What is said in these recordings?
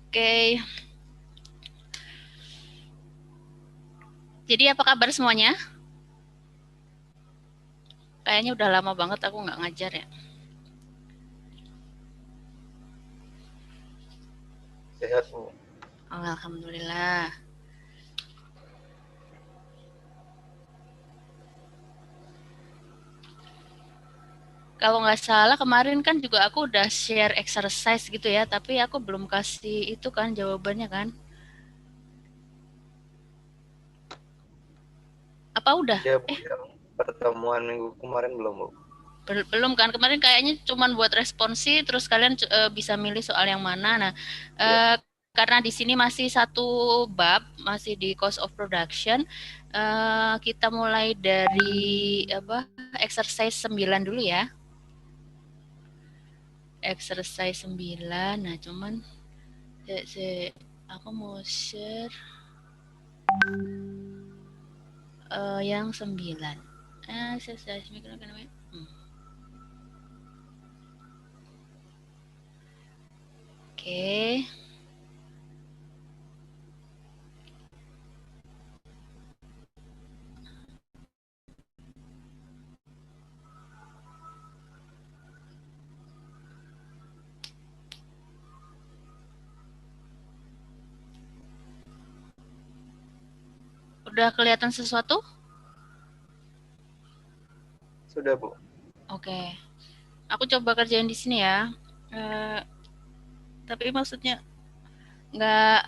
Oke. Jadi apa kabar semuanya? Kayaknya udah lama banget aku nggak ngajar ya. Sehat, Bu. Alhamdulillah. Kalau nggak salah kemarin kan juga aku udah share exercise gitu ya, tapi aku belum kasih itu kan jawabannya kan. Apa udah? Iya, Bu. Yang pertemuan minggu kemarin belum, Bu? Belum kan, kemarin kayaknya cuman buat responsi terus kalian bisa milih soal yang mana. Nah, Iya. karena di sini masih satu bab, masih di cost of production, kita mulai dari apa, exercise 9 dulu ya. Exercise 9. Nah, cuman aku mau share yang 9. Exercise microeconomic. Oke. Udah kelihatan sesuatu? Sudah, Bu. Oke. Aku coba kerjain di sini ya. Eh, tapi maksudnya nggak,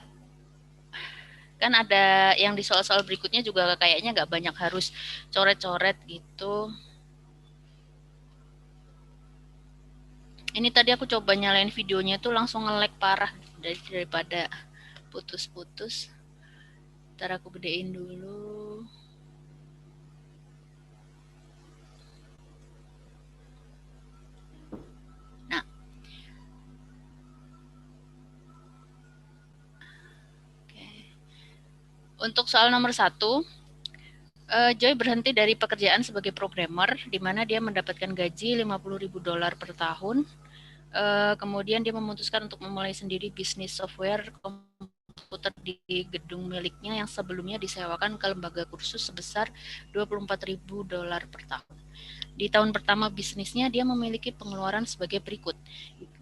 kan ada yang di soal-soal berikutnya juga kayaknya nggak banyak harus coret-coret gitu. Ini tadi aku coba nyalain videonya tuh langsung nge-lag parah daripada putus-putus. Ntar aku gedein dulu. Nah, oke. Untuk soal nomor 1, Joy berhenti dari pekerjaan sebagai programmer, di mana dia mendapatkan gaji $50.000 per tahun. Kemudian dia memutuskan untuk memulai sendiri bisnis software komputer di gedung miliknya yang sebelumnya disewakan ke lembaga kursus sebesar $24.000 per tahun. Di tahun pertama bisnisnya, dia memiliki pengeluaran sebagai berikut.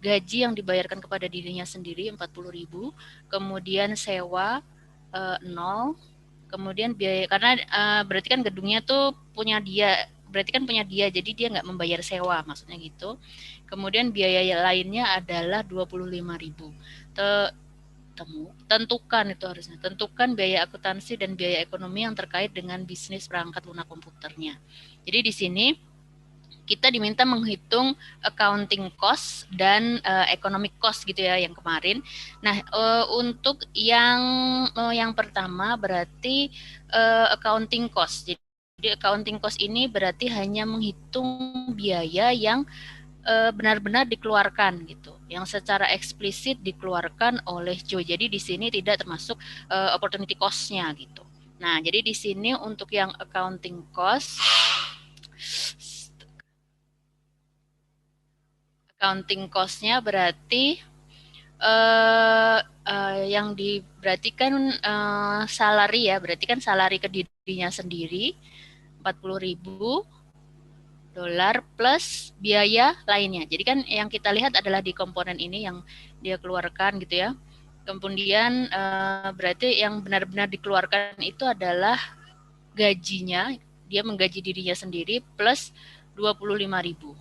Gaji yang dibayarkan kepada dirinya sendiri $40.000, kemudian sewa 0, kemudian biaya, karena berarti kan gedungnya tuh punya dia, berarti kan punya dia, jadi dia nggak membayar sewa, maksudnya gitu. Kemudian biaya lainnya adalah 25.000. Tentukan, itu harusnya tentukan biaya akuntansi dan biaya ekonomi yang terkait dengan bisnis perangkat lunak komputernya. Jadi di sini kita diminta menghitung accounting cost dan economic cost gitu ya yang kemarin. Nah, untuk yang pertama berarti accounting cost. Jadi accounting cost ini berarti hanya menghitung biaya yang benar-benar dikeluarkan gitu, yang secara eksplisit dikeluarkan oleh Joe. Jadi di sini tidak termasuk opportunity cost-nya gitu. Nah, jadi di sini untuk yang accounting cost, berarti yang diberartikan salary ya, berarti kan salary ke dirinya sendiri $40.000 plus biaya lainnya. Jadi kan yang kita lihat adalah di komponen ini yang dia keluarkan gitu ya. Kemudian berarti yang benar-benar dikeluarkan itu adalah gajinya, dia menggaji dirinya sendiri plus 25.000.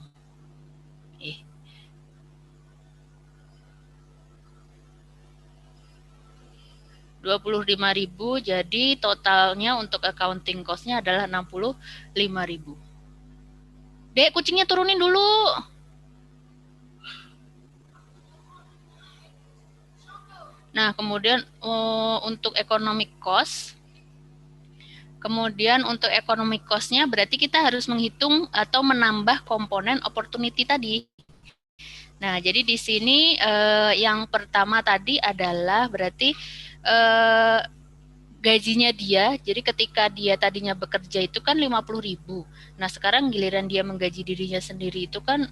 25.000, jadi totalnya untuk accounting cost-nya adalah 65.000. Dek, kucingnya turunin dulu. Nah, kemudian untuk economic cost, nya berarti kita harus menghitung atau menambah komponen opportunity tadi. Nah, jadi di sini yang pertama tadi adalah berarti gajinya dia. Jadi ketika dia tadinya bekerja itu kan 50.000. Nah, sekarang giliran dia menggaji dirinya sendiri itu kan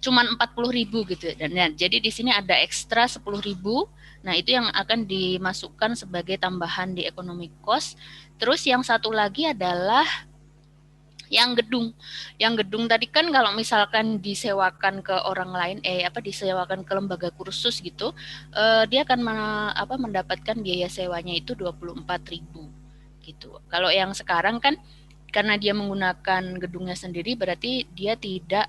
cuman 40.000 gitu. Dan ya, jadi di sini ada ekstra 10.000. Nah, itu yang akan dimasukkan sebagai tambahan di economic cost. Terus yang satu lagi adalah yang gedung. Yang gedung tadi kan kalau misalkan disewakan ke orang lain, disewakan ke lembaga kursus gitu, dia akan mendapatkan biaya sewanya itu 24.000 gitu. Kalau yang sekarang kan karena dia menggunakan gedungnya sendiri, berarti dia tidak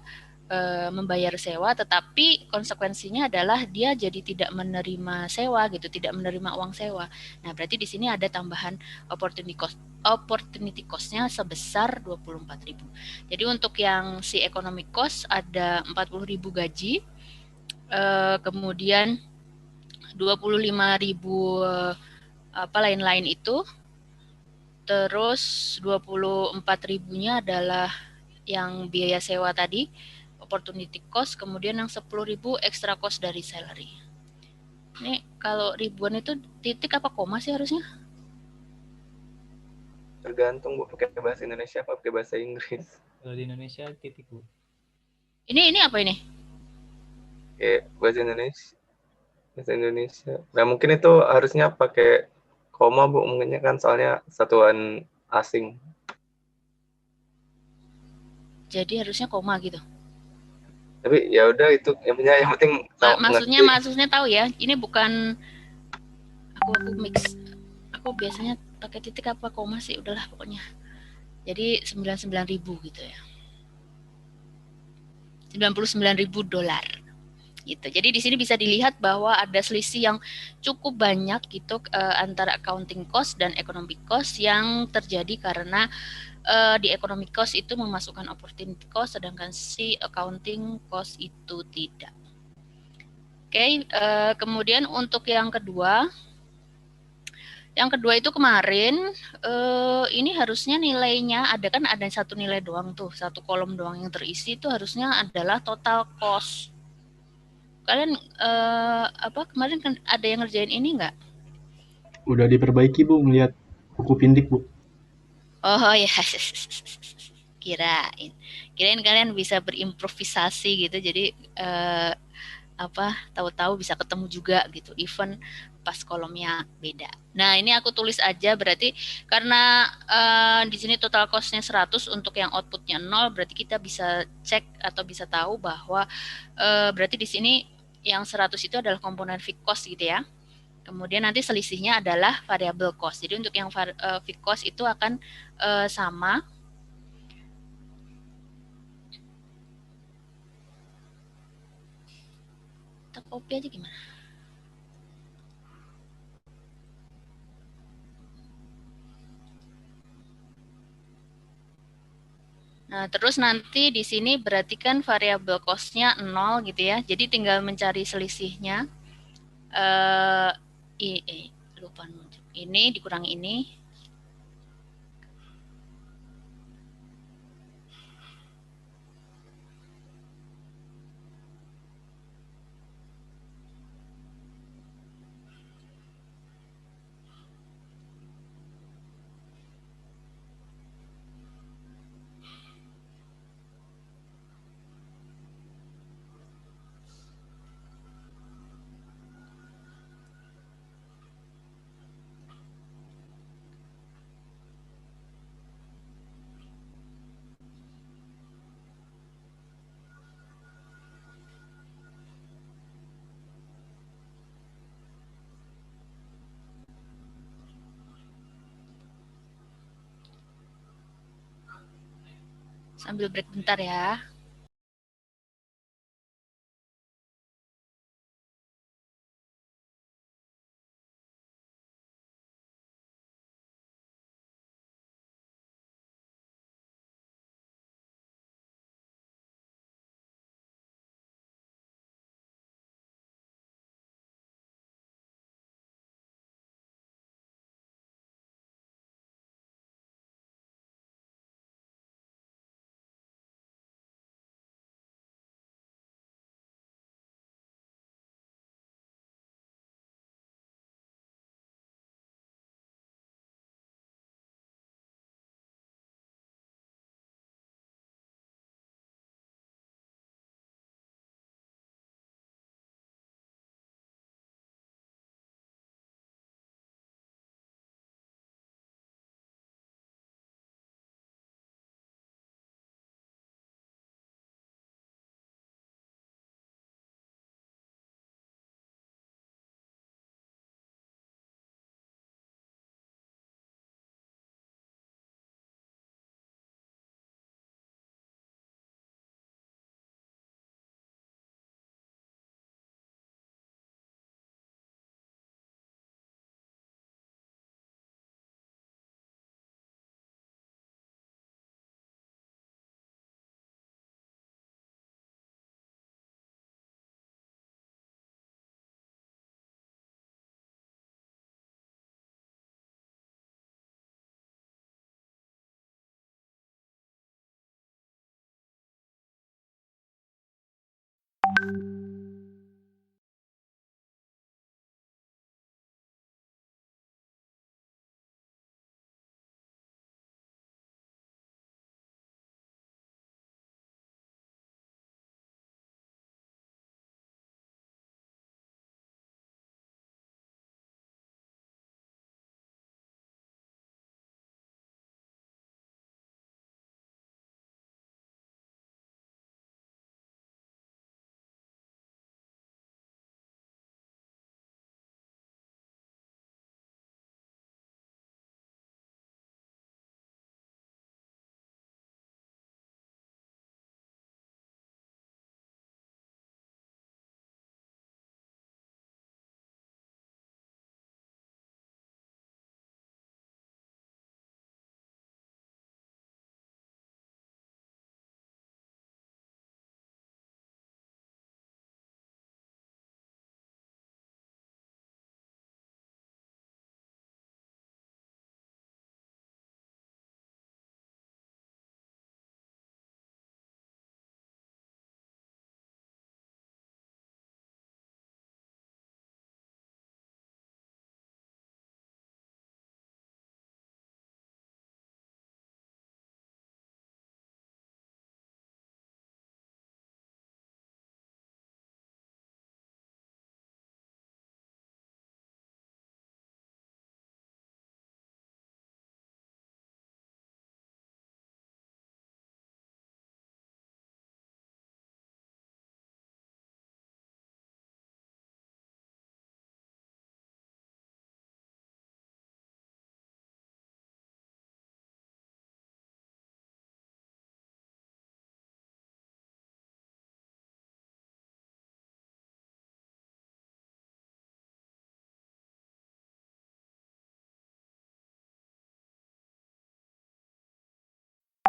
membayar sewa, tetapi konsekuensinya adalah dia jadi tidak menerima sewa gitu, tidak menerima uang sewa. Nah, berarti di sini ada tambahan opportunity cost-nya sebesar 24.000. Jadi untuk yang si economic cost ada 40.000 gaji, kemudian 25.000 lain-lain itu, terus 24.000-nya adalah yang biaya sewa tadi, opportunity cost, kemudian yang 10.000 extra cost dari salary. Ini kalau ribuan itu titik apa koma sih harusnya? Tergantung Bu, pakai bahasa Indonesia apa pakai bahasa Inggris. Kalau di Indonesia titik Bu. Ini apa ini? Kayak bahasa Indonesia. Bahasa Indonesia. Nah mungkin itu harusnya pakai koma Bu, mungkinnya kan soalnya satuan asing. Jadi harusnya koma gitu. Tapi ya udah itu yang penting Maksudnya tahu ya, ini bukan aku mix. Aku biasanya pakai titik apa koma sih, udahlah pokoknya. Jadi 99.000 gitu ya. 99.000 dolar. Gitu. Jadi di sini bisa dilihat bahwa ada selisih yang cukup banyak gitu antara accounting cost dan economic cost yang terjadi karena di economic cost itu memasukkan opportunity cost, sedangkan si accounting cost itu tidak. Oke, kemudian untuk yang kedua itu kemarin ini harusnya nilainya ada satu nilai doang tuh, satu kolom doang yang terisi itu harusnya adalah total cost. Kalian kemarin kan ada yang ngerjain ini nggak? Udah diperbaiki Bu, ngelihat buku pindik Bu. Oh ya, kirain kalian bisa berimprovisasi gitu, jadi tahu-tahu bisa ketemu juga gitu, even pas kolomnya beda. Nah, ini aku tulis aja berarti karena di sini total cost-nya 100 untuk yang output-nya 0, berarti kita bisa cek atau bisa tahu bahwa berarti di sini yang 100 itu adalah komponen fixed cost gitu ya. Kemudian nanti selisihnya adalah variable cost. Jadi untuk yang fixed cost itu akan sama. Kita copy aja gimana? Nah, terus nanti di sini berarti kan variable cost-nya 0 gitu ya. Jadi tinggal mencari selisihnya. Lupa nunjuk. Ini dikurangi ini. Sambil break bentar ya.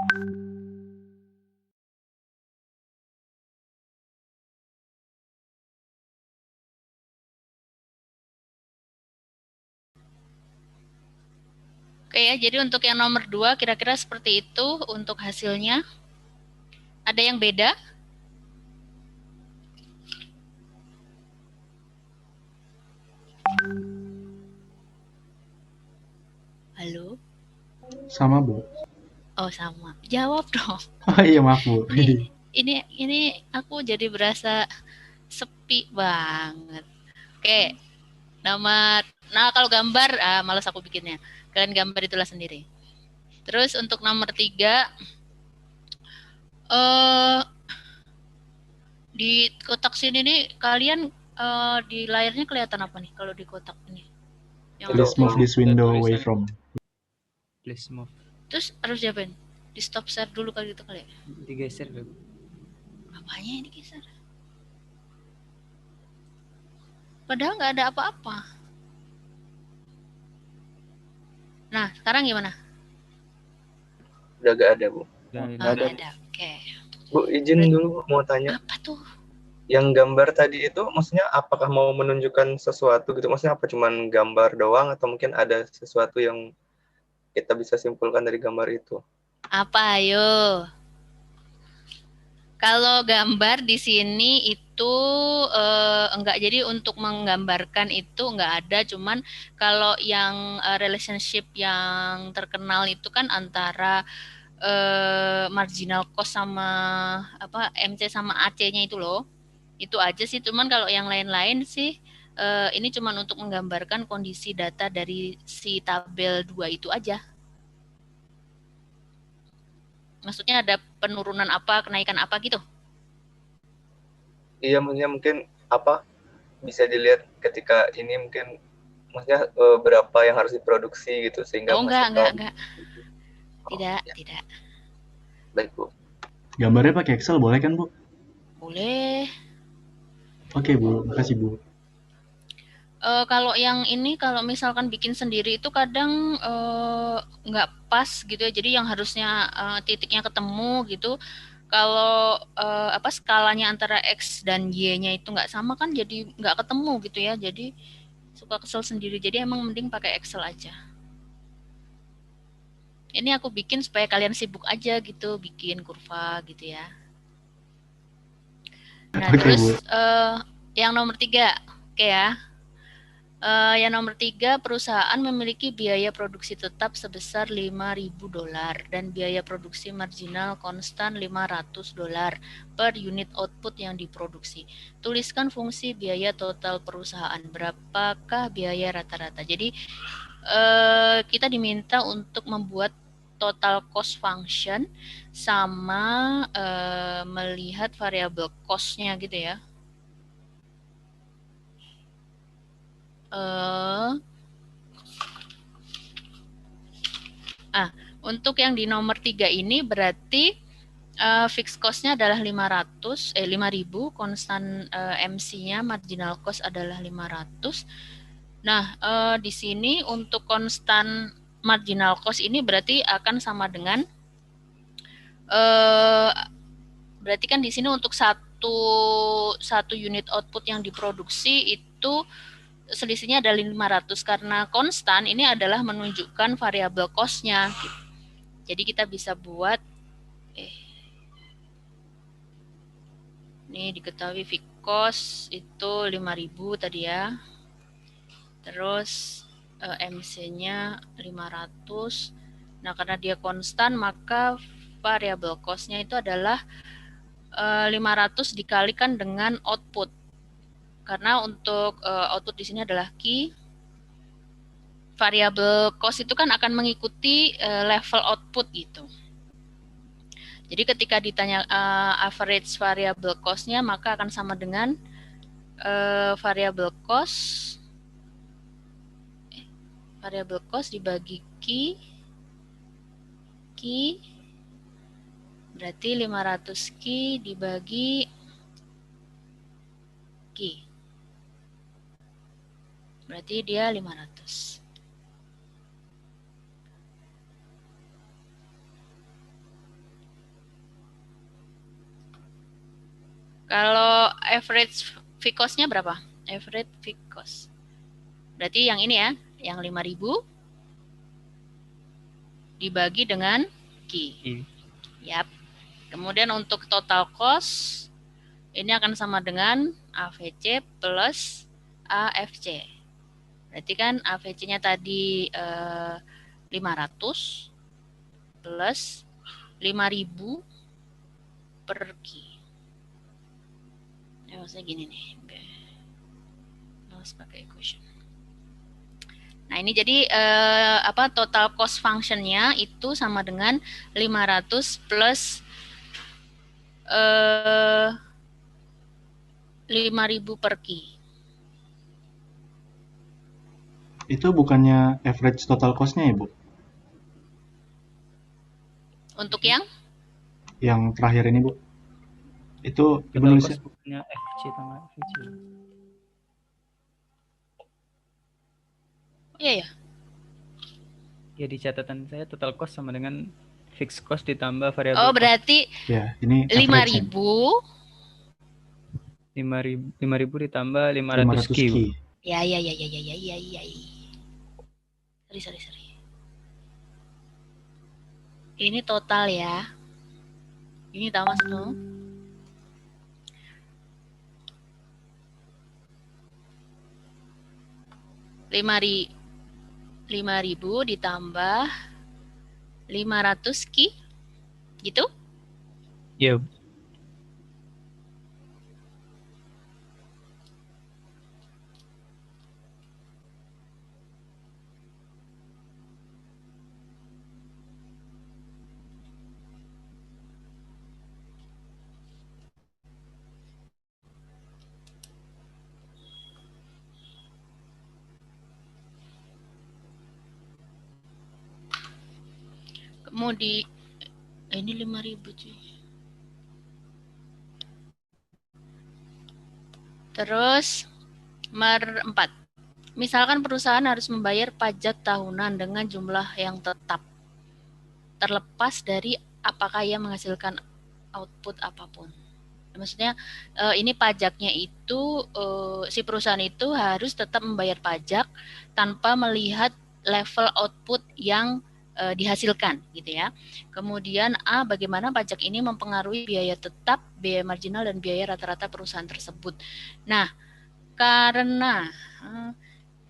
Oke ya, jadi untuk yang nomor 2 kira-kira seperti itu untuk hasilnya. Ada yang beda? Halo? Sama, Bu. Oh, sama. Jawab dong. Oh iya, maaf, Bu. Ini aku jadi berasa sepi banget. Oke. Nah kalau gambar, malas aku bikinnya. Kalian gambar itulah sendiri. Terus untuk nomor 3, di kotak sini nih kalian di layarnya kelihatan apa nih kalau di kotak ini? Please move this window away from. Please move. Terus harus diapain? Di stop share dulu kali gitu kali ya? Digeser dulu. Apanya ini geser? Padahal nggak ada apa-apa. Nah, sekarang gimana? Udah gak ada, Bu. Nggak ada. Oke. Bu, izin dulu mau tanya. Apa tuh? Yang gambar tadi itu maksudnya apakah mau menunjukkan sesuatu gitu? Maksudnya apa cuman gambar doang atau mungkin ada sesuatu yang kita bisa simpulkan dari gambar itu? Apa ayo? Kalau gambar di sini itu enggak, jadi untuk menggambarkan itu enggak ada, cuman kalau yang relationship yang terkenal itu kan antara marginal cost sama apa MC sama AC-nya itu loh. Itu aja sih, cuman kalau yang lain-lain sih ini cuman untuk menggambarkan kondisi data dari si tabel 2 itu aja. Maksudnya ada penurunan apa, kenaikan apa gitu? Iya, maksudnya mungkin apa bisa dilihat ketika ini mungkin maksudnya berapa yang harus diproduksi gitu sehingga Oh enggak. Tidak. Baik, Bu. Gambarnya pakai Excel boleh kan, Bu? Boleh. Oke, Bu. Makasih, Bu. Kalau yang ini, kalau misalkan bikin sendiri itu kadang nggak pas gitu ya. Jadi yang harusnya titiknya ketemu gitu. Kalau apa skalanya antara X dan Y-nya itu nggak sama kan, jadi nggak ketemu gitu ya. Jadi suka kesel sendiri. Jadi emang mending pakai Excel aja. Ini aku bikin supaya kalian sibuk aja gitu, bikin kurva gitu ya. Nah, Oke, terus Bu. yang nomor 3, oke ya. Yang nomor 3, perusahaan memiliki biaya produksi tetap sebesar $5.000 dan biaya produksi marginal konstan $500 per unit output yang diproduksi. Tuliskan fungsi biaya total perusahaan. Berapakah biaya rata-rata? Jadi kita diminta untuk membuat total cost function sama melihat variable cost-nya gitu ya. Untuk yang di nomor 3 ini berarti fixed cost-nya adalah 5.000, konstan MC-nya marginal cost adalah 500. Nah, di sini untuk konstan marginal cost ini berarti akan sama dengan berarti kan di sini untuk satu unit output yang diproduksi itu selisihnya adalah 500 karena konstan ini adalah menunjukkan variabel cost-nya. Jadi kita bisa buat ini diketahui fixed cost itu 5.000 tadi ya. Terus MC-nya 500. Nah, karena dia konstan maka variabel cost-nya itu adalah 500 dikalikan dengan output. Karena untuk output di sini adalah key. Variabel cost itu kan akan mengikuti level output gitu. Jadi ketika ditanya average variable cost-nya maka akan sama dengan variable cost dibagi key berarti 500 key dibagi key. Berarti dia 500. Kalau average fixed cost-nya berapa? Average fixed cost. Berarti yang ini ya, yang 5.000 dibagi dengan Q. Yap. Kemudian untuk total cost, ini akan sama dengan AVC plus AFC. Berarti kan AVC-nya tadi 500 plus 5.000 per Q. Ya, maksudnya gini nih. Harus pakai equation. Nah, ini jadi total cost function-nya itu sama dengan 500 plus 5.000 per Q. Itu bukannya average total cost-nya ya, Bu? Untuk yang terakhir ini, Bu. Itu Ibu Total nulisnya cost bukannya FC tambah FC. iya ya. Ya di catatan saya total cost sama dengan fixed cost ditambah variable Oh, cost. berarti ya, ini 5.000 5.000 ditambah 500 Q. Q. Ya. Sorry. Ini total ya. Ini tahu maksudmu? Lima ribu ditambah 500 Q, gitu? Ya. Kemudian ini 5.000 cuy. Terus nomor 4. Misalkan perusahaan harus membayar pajak tahunan dengan jumlah yang tetap, terlepas dari apakah ia menghasilkan output apapun. Maksudnya ini pajaknya itu si perusahaan itu harus tetap membayar pajak tanpa melihat level output yang dihasilkan, gitu ya. Kemudian A, bagaimana pajak ini mempengaruhi biaya tetap, biaya marginal, dan biaya rata-rata perusahaan tersebut. Nah, karena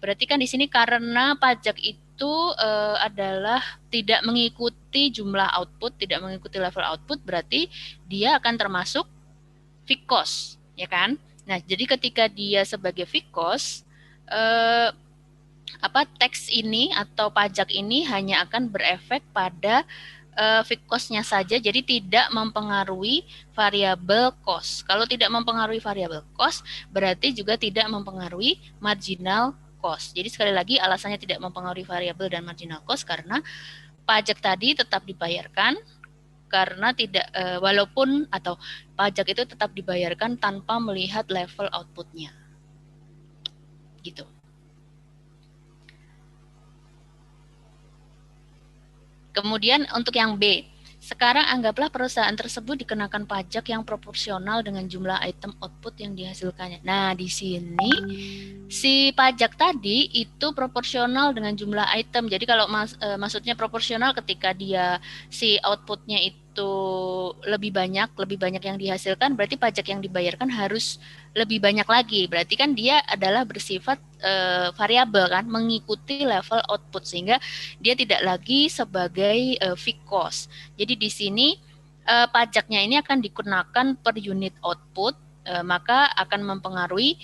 berarti kan di sini karena pajak itu adalah tidak mengikuti jumlah output, tidak mengikuti level output, berarti dia akan termasuk fixed cost, ya kan? Nah, jadi ketika dia sebagai fixed cost, tax ini atau pajak ini hanya akan berefek pada fixed cost-nya saja, jadi tidak mempengaruhi variable cost. Kalau tidak mempengaruhi variable cost, berarti juga tidak mempengaruhi marginal cost. Jadi sekali lagi alasannya tidak mempengaruhi variable dan marginal cost karena pajak tadi tetap dibayarkan karena tidak walaupun atau pajak itu tetap dibayarkan tanpa melihat level outputnya. Gitu. Kemudian untuk yang B, sekarang anggaplah perusahaan tersebut dikenakan pajak yang proporsional dengan jumlah item output yang dihasilkannya. Nah, di sini si pajak tadi itu proporsional dengan jumlah item. Jadi kalau maksudnya proporsional ketika dia si outputnya itu lebih banyak yang dihasilkan, berarti pajak yang dibayarkan harus lebih banyak lagi. Berarti kan dia adalah bersifat variabel kan, mengikuti level output sehingga dia tidak lagi sebagai fixed cost. Jadi di sini pajaknya ini akan dikenakan per unit output, maka akan mempengaruhi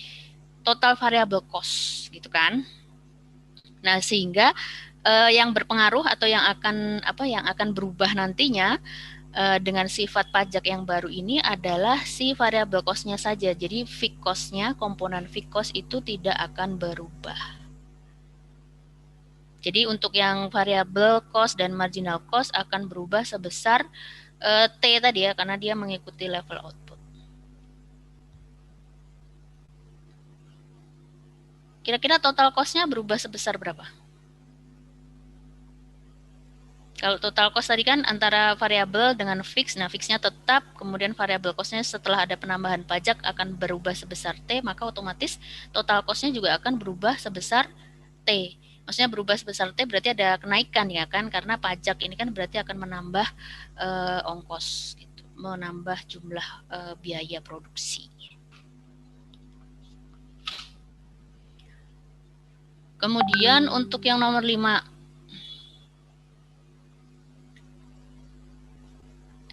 total variable cost, gitu kan? Nah, sehingga yang berpengaruh atau yang akan berubah nantinya dengan sifat pajak yang baru ini adalah si variable cost-nya saja. Jadi fixed cost-nya, komponen fixed cost itu tidak akan berubah. Jadi untuk yang variable cost dan marginal cost akan berubah sebesar T tadi ya, karena dia mengikuti level output. Kira-kira total cost-nya berubah sebesar berapa? Kalau total cost tadi kan antara variabel dengan fix. Nah, fixnya tetap, kemudian variabel costnya setelah ada penambahan pajak akan berubah sebesar T, maka otomatis total costnya juga akan berubah sebesar T. Maksudnya berubah sebesar T berarti ada kenaikan ya kan, karena pajak ini kan berarti akan menambah ongkos, gitu, menambah jumlah biaya produksi. Kemudian untuk yang nomor 5,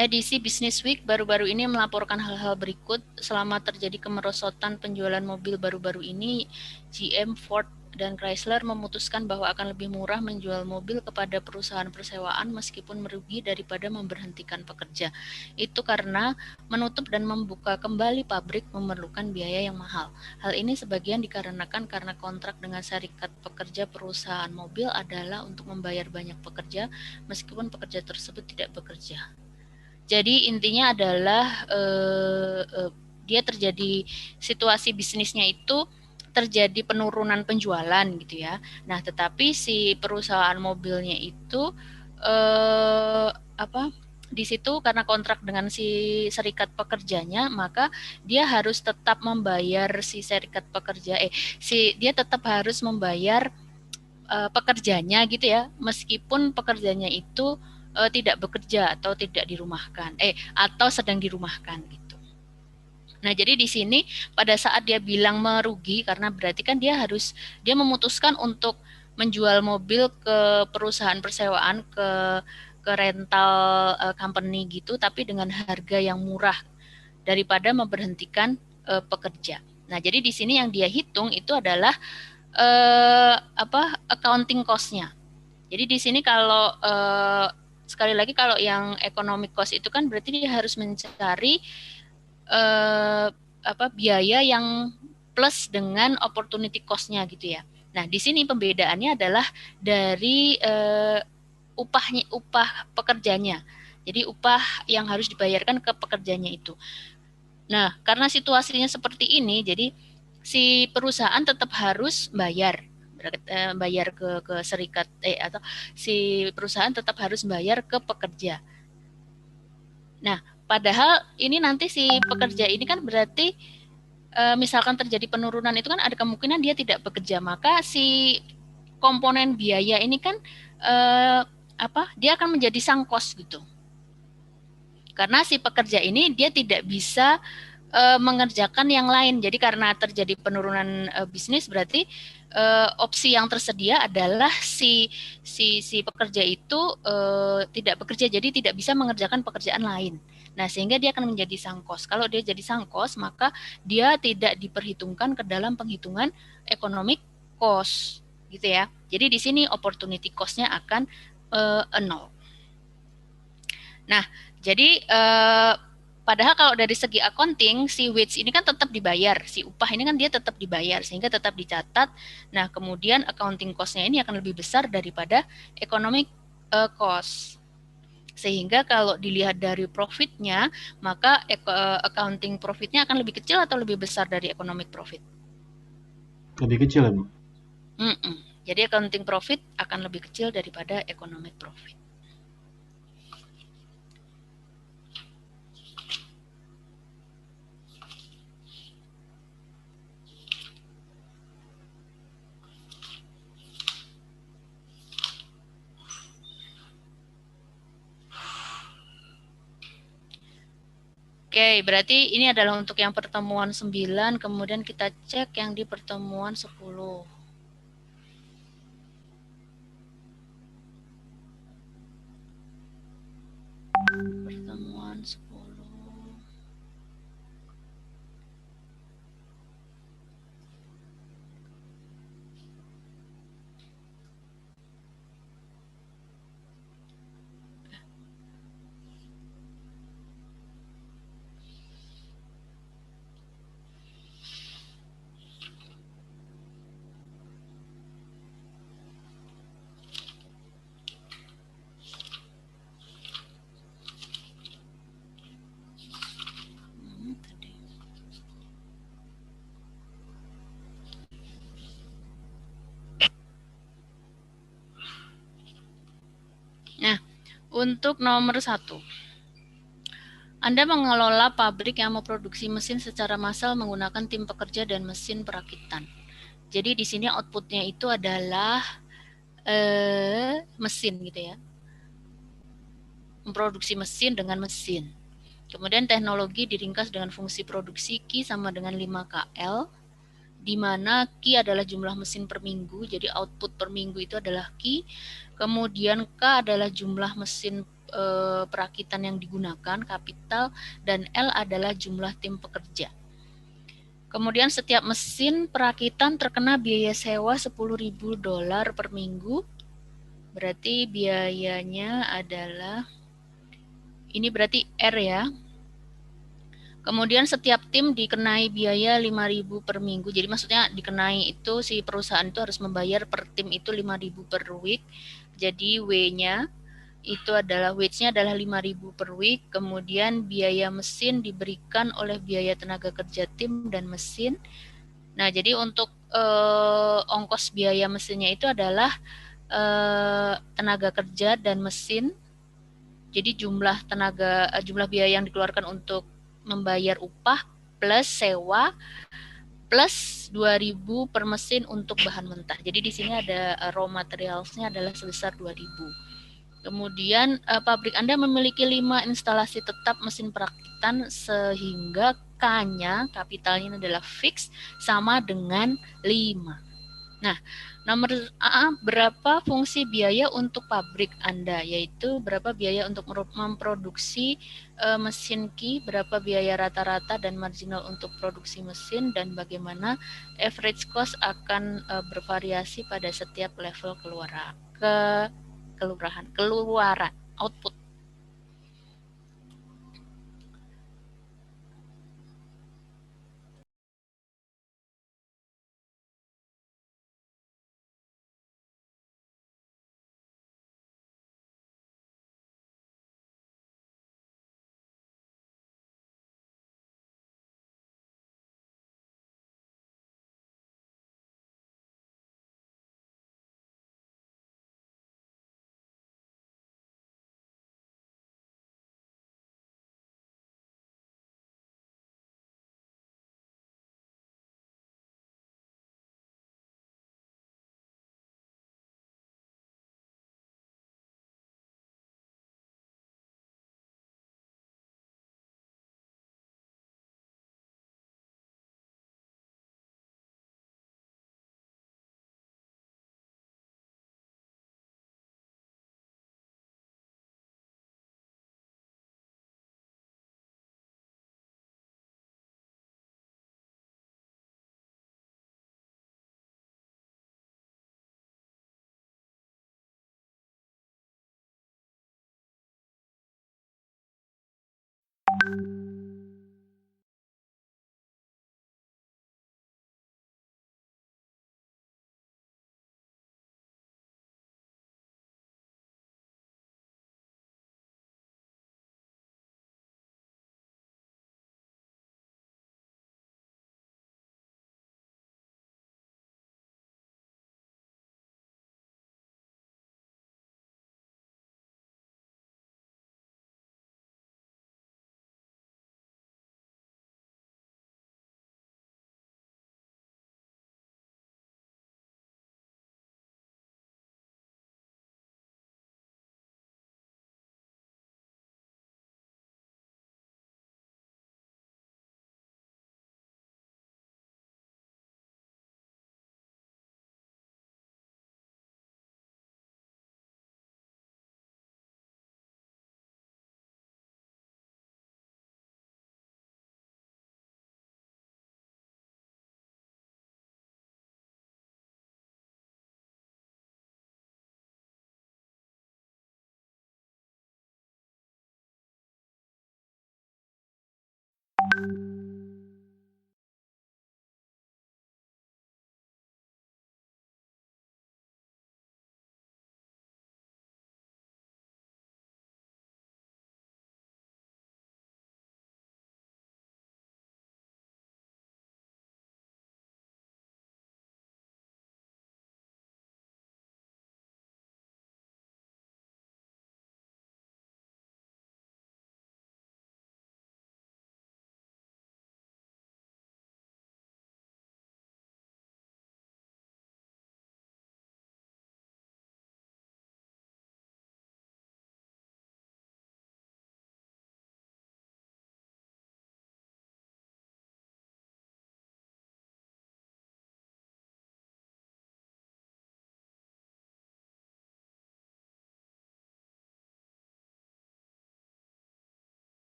edisi Business Week baru-baru ini melaporkan hal-hal berikut. Selama terjadi kemerosotan penjualan mobil baru-baru ini, GM, Ford, dan Chrysler memutuskan bahwa akan lebih murah menjual mobil kepada perusahaan persewaan meskipun merugi daripada memberhentikan pekerja. Itu karena menutup dan membuka kembali pabrik memerlukan biaya yang mahal. Hal ini sebagian dikarenakan karena kontrak dengan serikat pekerja perusahaan mobil adalah untuk membayar banyak pekerja meskipun pekerja tersebut tidak bekerja. Jadi intinya adalah dia terjadi situasi bisnisnya itu terjadi penurunan penjualan gitu ya. Nah, tetapi si perusahaan mobilnya itu di situ karena kontrak dengan si serikat pekerjanya, maka dia harus tetap membayar si serikat pekerja dia tetap harus membayar pekerjanya gitu ya, meskipun pekerjanya itu tidak bekerja atau tidak dirumahkan, atau sedang dirumahkan gitu. Nah, jadi di sini pada saat dia bilang merugi, karena berarti kan dia memutuskan untuk menjual mobil ke perusahaan persewaan, ke rental company gitu, tapi dengan harga yang murah daripada memberhentikan pekerja. Nah, jadi di sini yang dia hitung itu adalah accounting cost-nya. Jadi di sini kalau sekali lagi kalau yang economic cost itu kan berarti dia harus mencari biaya yang plus dengan opportunity cost-nya gitu ya. Nah, di sini pembedaannya adalah dari upah pekerjanya. Jadi upah yang harus dibayarkan ke pekerjanya itu. Nah, karena situasinya seperti ini, jadi si perusahaan tetap harus bayar ke serikat atau si perusahaan tetap harus bayar ke pekerja. Nah, padahal ini nanti si pekerja ini kan berarti misalkan terjadi penurunan itu kan ada kemungkinan dia tidak bekerja, maka si komponen biaya ini kan dia akan menjadi sangkos gitu. Karena si pekerja ini dia tidak bisa mengerjakan yang lain. Jadi karena terjadi penurunan bisnis berarti opsi yang tersedia adalah si pekerja itu tidak bekerja, jadi tidak bisa mengerjakan pekerjaan lain. Nah, sehingga dia akan menjadi sangkos. Kalau dia jadi sangkos, maka dia tidak diperhitungkan ke dalam penghitungan economic cost, gitu ya. Jadi di sini opportunity cost-nya akan 0. Nah, jadi padahal kalau dari segi accounting, si wage ini kan tetap dibayar, si upah ini kan dia tetap dibayar, sehingga tetap dicatat. Nah, kemudian accounting cost-nya ini akan lebih besar daripada economic cost. Sehingga kalau dilihat dari profitnya, maka accounting profitnya akan lebih kecil atau lebih besar dari economic profit? Lebih kecil ya, Bu? Jadi accounting profit akan lebih kecil daripada economic profit. Oke, berarti ini adalah untuk yang pertemuan 9, kemudian kita cek yang di pertemuan 10. Pertemuan 10. Untuk nomor 1, Anda mengelola pabrik yang memproduksi mesin secara massal menggunakan tim pekerja dan mesin perakitan. Jadi di sini outputnya itu adalah mesin gitu ya. Memproduksi mesin dengan mesin. Kemudian teknologi diringkas dengan fungsi produksi Q sama dengan 5KL, di mana Q adalah jumlah mesin per minggu, jadi output per minggu itu adalah Q. Kemudian K adalah jumlah mesin perakitan yang digunakan, kapital, dan L adalah jumlah tim pekerja. Kemudian setiap mesin perakitan terkena biaya sewa $10.000 per minggu. Berarti biayanya adalah, ini berarti R ya. Kemudian setiap tim dikenai biaya 5.000 per minggu. Jadi maksudnya dikenai itu si perusahaan itu harus membayar per tim itu 5.000 per week. Jadi W-nya itu adalah wage-nya adalah 5.000 per week, kemudian biaya mesin diberikan oleh biaya tenaga kerja tim dan mesin. Nah, jadi untuk ongkos biaya mesinnya itu adalah tenaga kerja dan mesin. Jadi jumlah biaya yang dikeluarkan untuk membayar upah plus sewa plus 2.000 per mesin untuk bahan mentah. Jadi di sini ada raw materials-nya adalah sebesar 2.000. Kemudian pabrik Anda memiliki 5 instalasi tetap mesin perakitan sehingga K-nya, kapitalnya adalah fix, sama dengan 5. Nah, nomor A, berapa fungsi biaya untuk pabrik Anda, yaitu berapa biaya untuk memproduksi mesin Q, berapa biaya rata-rata dan marginal untuk produksi mesin, dan bagaimana average cost akan bervariasi pada setiap level keluaran output.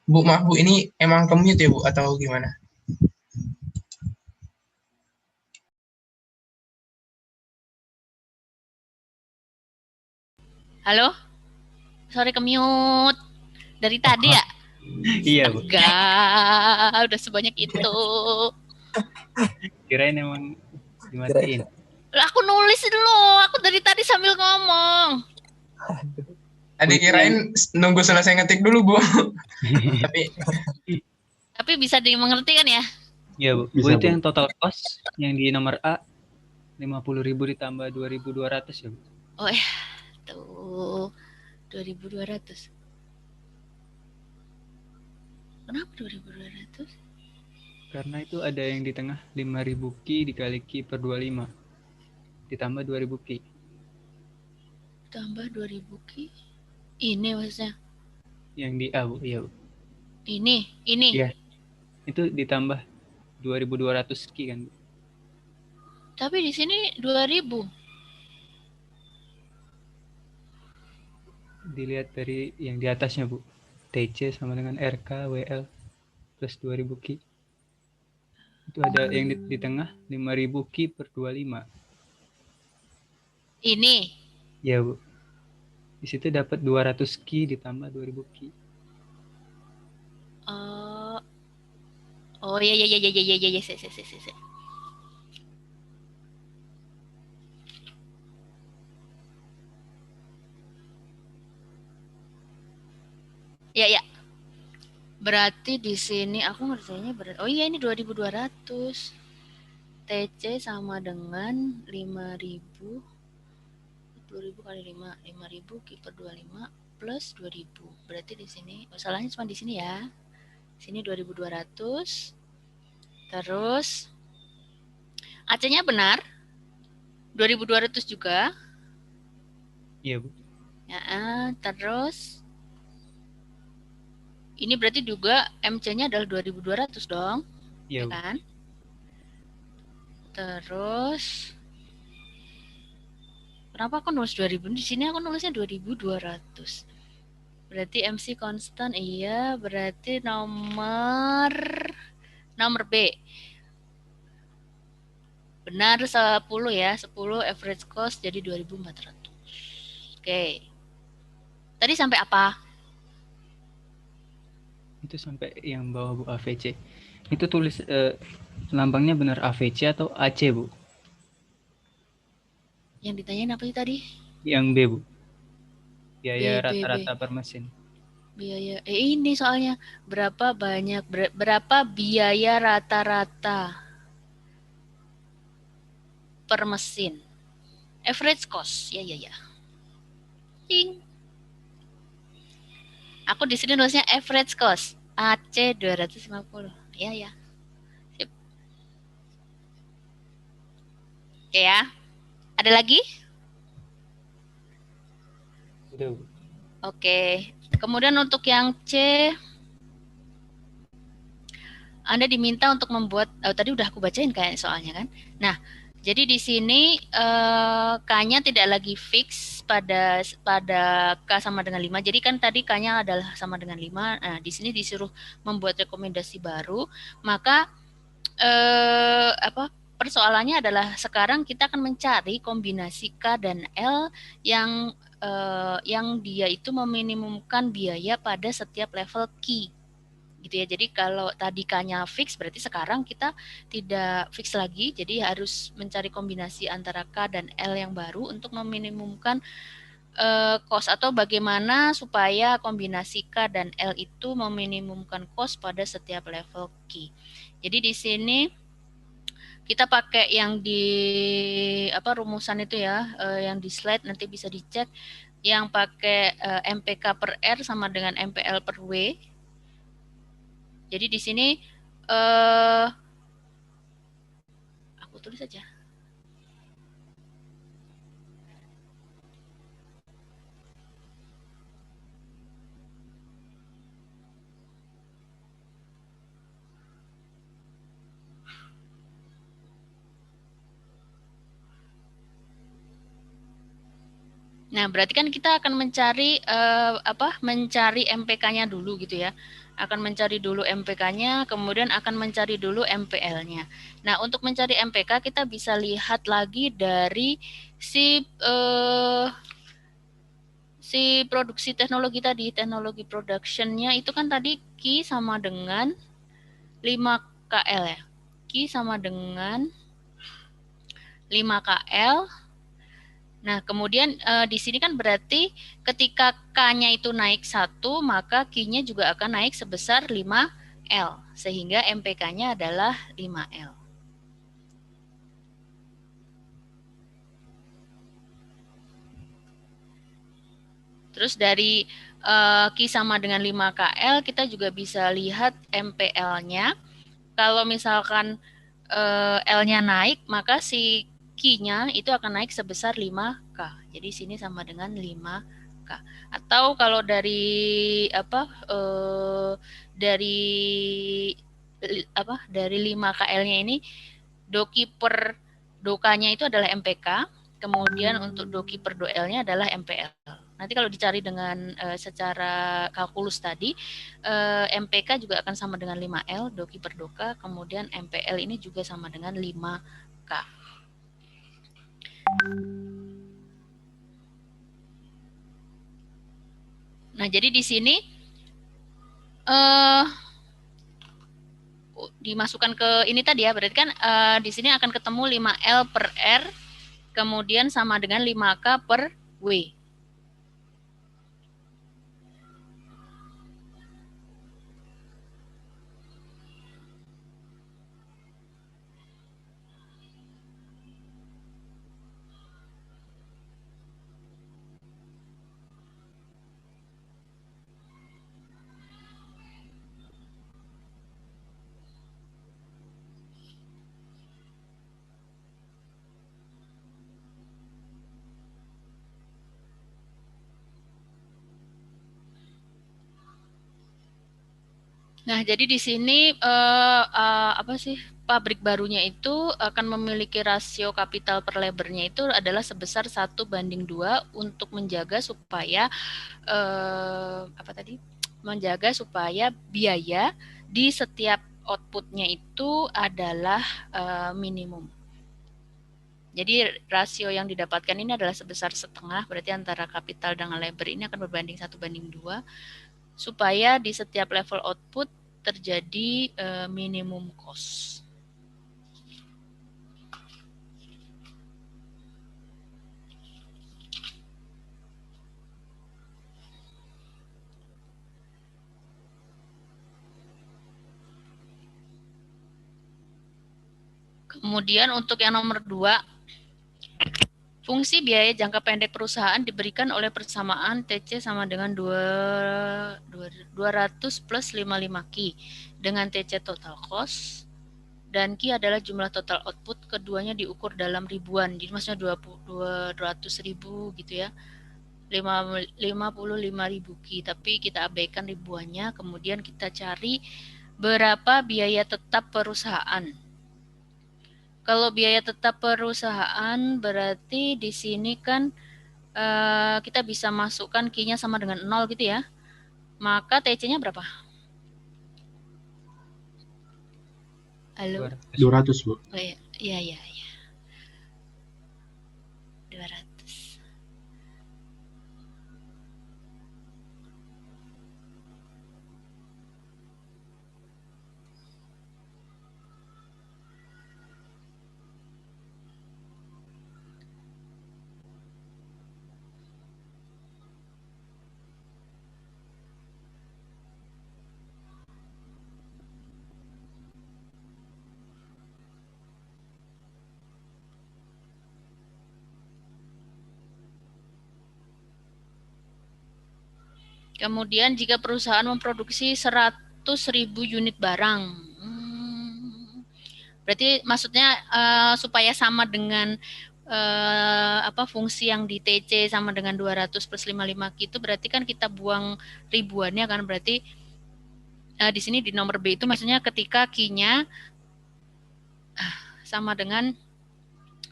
Bu, maaf Bu, ini emang commute ya Bu atau gimana? Halo? Sorry kemute. Dari tadi ya? Iya, Bu. Astaga, udah sebanyak itu. Kirain emang dimatiin. Lah, aku nulis dulu, aku dari tadi sambil ngomong. Tadi kirain nunggu selesai ngetik dulu Bu. Tapi bisa dimengerti kan ya? Iya, Bu. Bisa, Bu, itu Bu. yang total cost yang di nomor A 50.000 ditambah 2.200 ya, Bu. Oh ya, tuh 2.200. Kenapa 2.200? Karena itu ada yang di tengah 5.000 ki dikali ki per 25 ditambah 2.000 ki. Tambah 2.000 ki. Ini maksudnya. Yang di A, Bu. Iya, Bu. Ini. Iya. Itu ditambah 2.200 ki kan, Bu. Tapi di sini 2.000. Dilihat dari yang di atasnya, Bu. TC sama dengan RK WL plus 2.000 ki. Itu ada yang di tengah 5.000 ki per 25. Ini. Ya, Bu. Di situ dapat 200 ki ditambah 2.000 ki. Oh ya. Se. Ya. Berarti di sini aku ngerjainnya oh iya, ini 2.200. TC sama dengan 5.000. 10.000 kali 5, 5.000 ki per 25 plus 2.000. Berarti di sini, masalahnya cuma di sini ya. Sini 2.200. Terus AC-nya benar. 2.200 juga. Iya, Bu. Ya, terus ini berarti juga MC-nya adalah 2.200 dong. Iya, Ya Bu. kan? Terus kenapa aku nulis 2.000? Di sini aku nulisnya 2.200. Berarti MC konstan, iya. Berarti nomor B. Benar 10 ya. 10 average cost jadi 2.400. Oke. Tadi sampai apa? Itu sampai yang bawah, Bu, AVC. Itu tulis lambangnya benar AVC atau AC, Bu? Yang ditanyain apa tadi? Yang B, Bu. Biaya rata-rata per mesin. Biaya ini soalnya berapa biaya rata-rata per mesin? Average cost. Ya. Ting. Aku di sini nulisnya average cost. AC 250. Ya. Sip. Oke ya. Ada lagi? Udah, Bu. Oke. Kemudian untuk yang C, Anda diminta untuk membuat, tadi udah aku bacain kayak soalnya kan. Nah, jadi di sini K-nya tidak lagi fix pada K sama dengan 5. Jadi kan tadi K-nya adalah sama dengan 5. Nah, di sini disuruh membuat rekomendasi baru, maka persoalannya adalah sekarang kita akan mencari kombinasi K dan L yang dia itu meminimumkan biaya pada setiap level key. Gitu ya. Jadi kalau tadi K-nya fix, berarti sekarang kita tidak fix lagi, jadi harus mencari kombinasi antara K dan L yang baru untuk meminimumkan cost, atau bagaimana supaya kombinasi K dan L itu meminimumkan cost pada setiap level key. Jadi di sini kita pakai yang di rumusan itu ya, yang di slide nanti bisa dicek, yang pakai MPK per R sama dengan MPL per W. Jadi di sini aku tulis saja. Nah, berarti kan kita akan mencari mencari MPK-nya dulu gitu ya. Akan mencari dulu MPK-nya, kemudian akan mencari dulu MPL-nya. Nah, untuk mencari MPK kita bisa lihat lagi dari si produksi teknologi tadi, teknologi production-nya itu kan tadi Q sama dengan 5KL ya. Q sama dengan 5KL. Nah, kemudian di sini kan berarti ketika K-nya itu naik 1, maka Q-nya juga akan naik sebesar 5L, sehingga MPK-nya adalah 5L. Terus dari Q sama dengan 5KL, kita juga bisa lihat MPL-nya. Kalau misalkan L-nya naik, maka si Q-nya itu akan naik sebesar 5K. Jadi sini sama dengan 5K. Atau kalau dari dari 5KL-nya ini doki per dokanya itu adalah MPK, kemudian untuk doki per doL-nya adalah MPL. Nanti kalau dicari dengan secara kalkulus tadi, MPK juga akan sama dengan 5L, doki per doka, kemudian MPL ini juga sama dengan 5K. Nah, jadi di sini dimasukkan ke ini tadi ya, berarti kan di sini akan ketemu 5L per R, kemudian sama dengan 5K per W. Nah, jadi di sini pabrik barunya itu akan memiliki rasio kapital per labornya itu adalah sebesar 1:2 untuk menjaga supaya menjaga supaya biaya di setiap outputnya itu adalah minimum. Jadi rasio yang didapatkan ini adalah sebesar setengah, berarti antara kapital dengan labor ini akan berbanding 1:2, supaya di setiap level output terjadi minimum cost. Kemudian untuk yang nomor 2, fungsi biaya jangka pendek perusahaan diberikan oleh persamaan TC sama dengan 200 plus 55 Q dengan TC total cost, dan Q adalah jumlah total output, keduanya diukur dalam ribuan, jadi maksudnya 200.000 gitu ya. 55.000 ki, tapi kita abaikan ribuannya, kemudian kita cari berapa biaya tetap perusahaan. Kalau biaya tetap perusahaan berarti di sini kan kita bisa masukkan ki-nya sama dengan 0 gitu ya. Maka TC-nya berapa? Halo? 200, Bu. Oh iya, iya. 200. Kemudian jika perusahaan memproduksi 100.000 unit barang, berarti maksudnya supaya sama dengan fungsi yang di TC sama dengan 200 plus 55 Ki itu berarti kan kita buang ribuannya kan, berarti di sini di nomor B itu maksudnya ketika Ki-nya sama dengan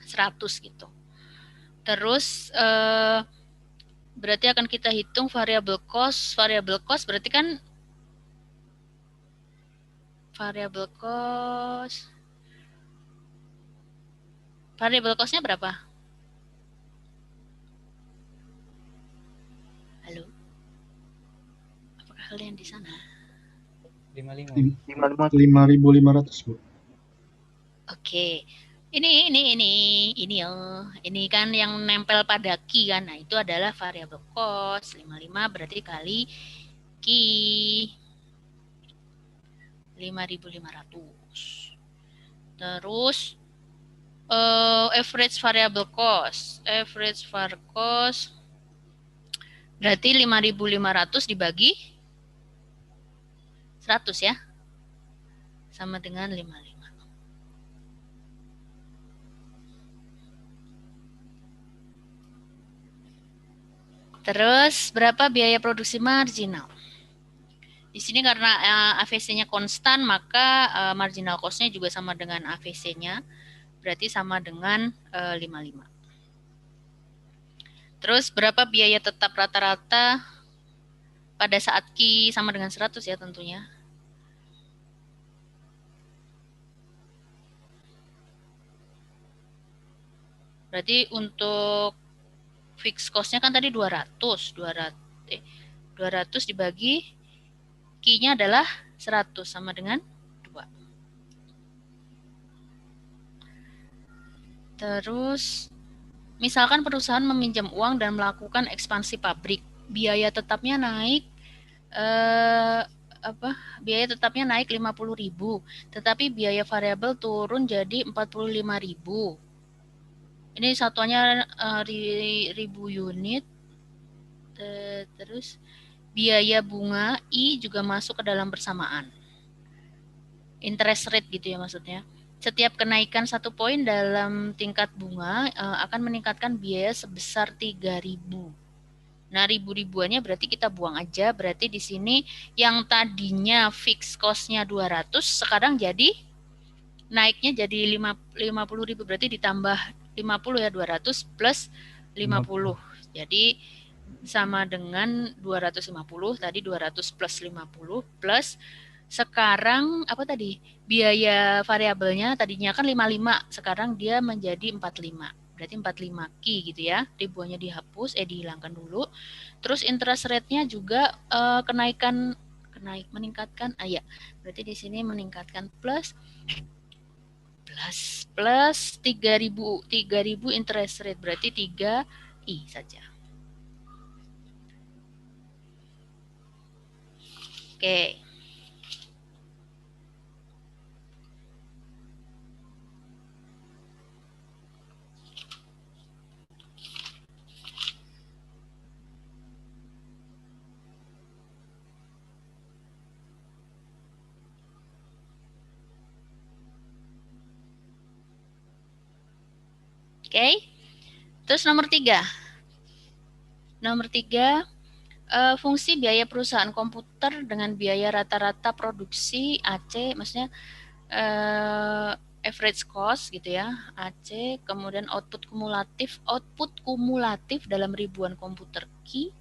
100 gitu. Terus berarti akan kita hitung variable cost. Variable cost berarti kan variable cost-nya berapa? Halo? Apakah kalian di sana? 55. 5.500, Bu. Oke. Ini kan yang nempel pada ki kan. Nah, itu adalah variable cost. 55 berarti kali ki 5.500. Terus average variable cost. Average var cost berarti 5.500 dibagi 100 ya. Sama dengan 55. Terus berapa biaya produksi marginal? Di sini karena AVC-nya konstan, maka marginal cost-nya juga sama dengan AVC-nya, berarti sama dengan 55. Terus berapa biaya tetap rata-rata pada saat Ki sama dengan 100 ya tentunya. Berarti untuk fixed cost-nya kan tadi 200 dibagi Ki-nya adalah 100 sama dengan 2. Terus misalkan perusahaan meminjam uang dan melakukan ekspansi pabrik, biaya tetapnya naik biaya tetapnya naik 50.000, tetapi biaya variabel turun jadi 45.000. Ini satuannya ribu unit. Terus biaya bunga I juga masuk ke dalam bersamaan. Interest rate gitu ya maksudnya. Setiap kenaikan 1 poin dalam tingkat bunga akan meningkatkan biaya sebesar 3.000. Nah, ribu-ribuannya berarti kita buang aja. Berarti di sini yang tadinya fixed cost-nya 200 sekarang jadi naiknya jadi 50.000, berarti ditambah 50 ya, 200 plus 50. Jadi sama dengan 250, tadi 200 plus 50 plus sekarang apa tadi? Biaya variabelnya tadinya kan 55, sekarang dia menjadi 45. Berarti 45 Ki gitu ya. Ribuannya dihapus, dihilangkan dulu. Terus interest rate-nya juga meningkatkan. Ya. Berarti di sini meningkatkan plus 3.000 interest rate, berarti 3I saja. Oke. Oke. Terus nomor 3. Nomor 3, fungsi biaya perusahaan komputer dengan biaya rata-rata produksi AC, maksudnya average cost gitu ya, AC, kemudian output kumulatif dalam ribuan komputer key,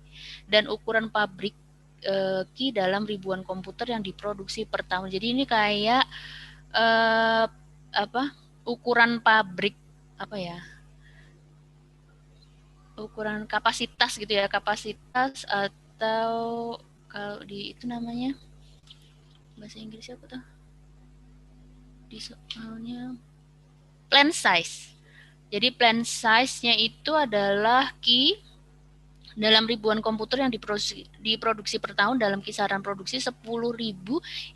dan ukuran pabrik key dalam ribuan komputer yang diproduksi per tahun. Jadi ini kayak ukuran pabrik ukuran kapasitas gitu ya, kapasitas atau kalau di itu namanya bahasa Inggrisnya apa tuh? Di soalnya plan size. Jadi plan size-nya itu adalah key dalam ribuan komputer yang diproduksi per tahun dalam kisaran produksi 10.000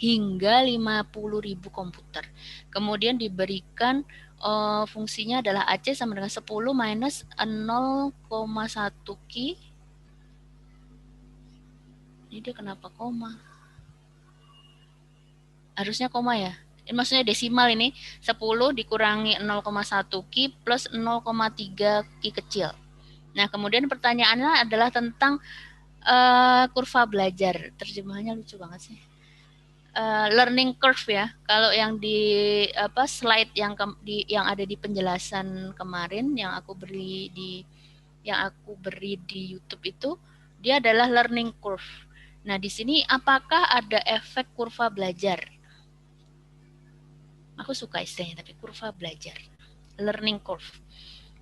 hingga 50.000 komputer. Kemudian diberikan fungsinya adalah AC sama dengan 10 minus 0,1 key. Ini dia kenapa koma? Harusnya koma ya. Ini maksudnya desimal ini 10 dikurangi 0,1 key plus 0,3 key kecil. Nah, kemudian pertanyaannya adalah tentang kurva belajar. Terjemahannya lucu banget sih. Learning curve ya. Kalau yang di slide yang ada di penjelasan kemarin yang aku beri di YouTube itu, dia adalah learning curve. Nah, di sini apakah ada efek kurva belajar? Aku suka istilahnya, tapi kurva belajar, learning curve.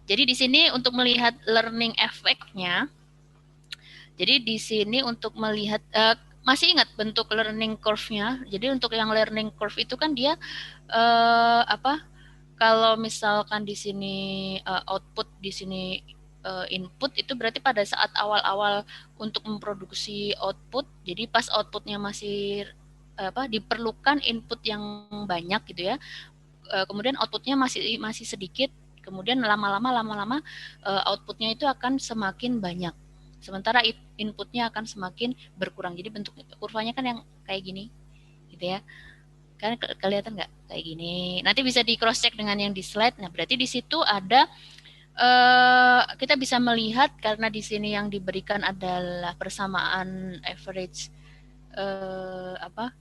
Jadi di sini untuk melihat learning effect-nya, jadi di sini untuk melihat masih ingat bentuk learning curve-nya. Jadi untuk yang learning curve itu kan dia kalau misalkan di sini output, di sini input, itu berarti pada saat awal-awal untuk memproduksi output, jadi pas outputnya masih diperlukan input yang banyak gitu ya, kemudian outputnya masih sedikit, kemudian lama-lama outputnya itu akan semakin banyak, sementara inputnya akan semakin berkurang. Jadi bentuk kurvanya kan yang kayak gini gitu ya, kan kelihatan nggak kayak gini. Nanti bisa di cross check dengan yang di slide. Nah, berarti di situ ada kita bisa melihat, karena di sini yang diberikan adalah persamaan average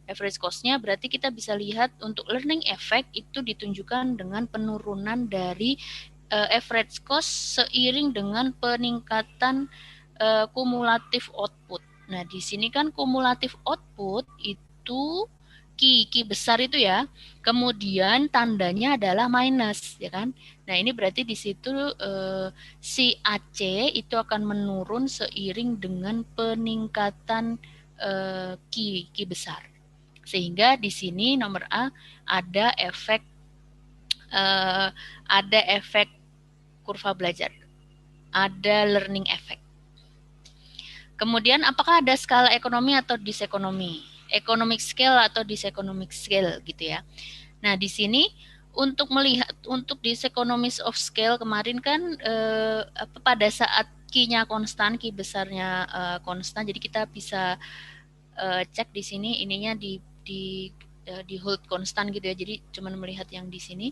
average cost-nya, berarti kita bisa lihat untuk learning effect itu ditunjukkan dengan penurunan dari average cost seiring dengan peningkatan kumulatif output. Nah, di sini kan kumulatif output itu key besar itu ya, kemudian tandanya adalah minus ya kan. Nah, ini berarti di situ si AC itu akan menurun seiring dengan peningkatan key besar, sehingga di sini nomor A ada efek kurva belajar, ada learning effect. Kemudian apakah ada skala ekonomi atau disekonomi, economic scale atau diseconomic scale gitu ya. Nah, di sini untuk melihat untuk diseconomies of scale kemarin kan pada saat key-nya konstan, key besarnya konstan, jadi kita bisa cek di sini ininya di hold konstan gitu ya. Jadi cuman melihat yang di sini.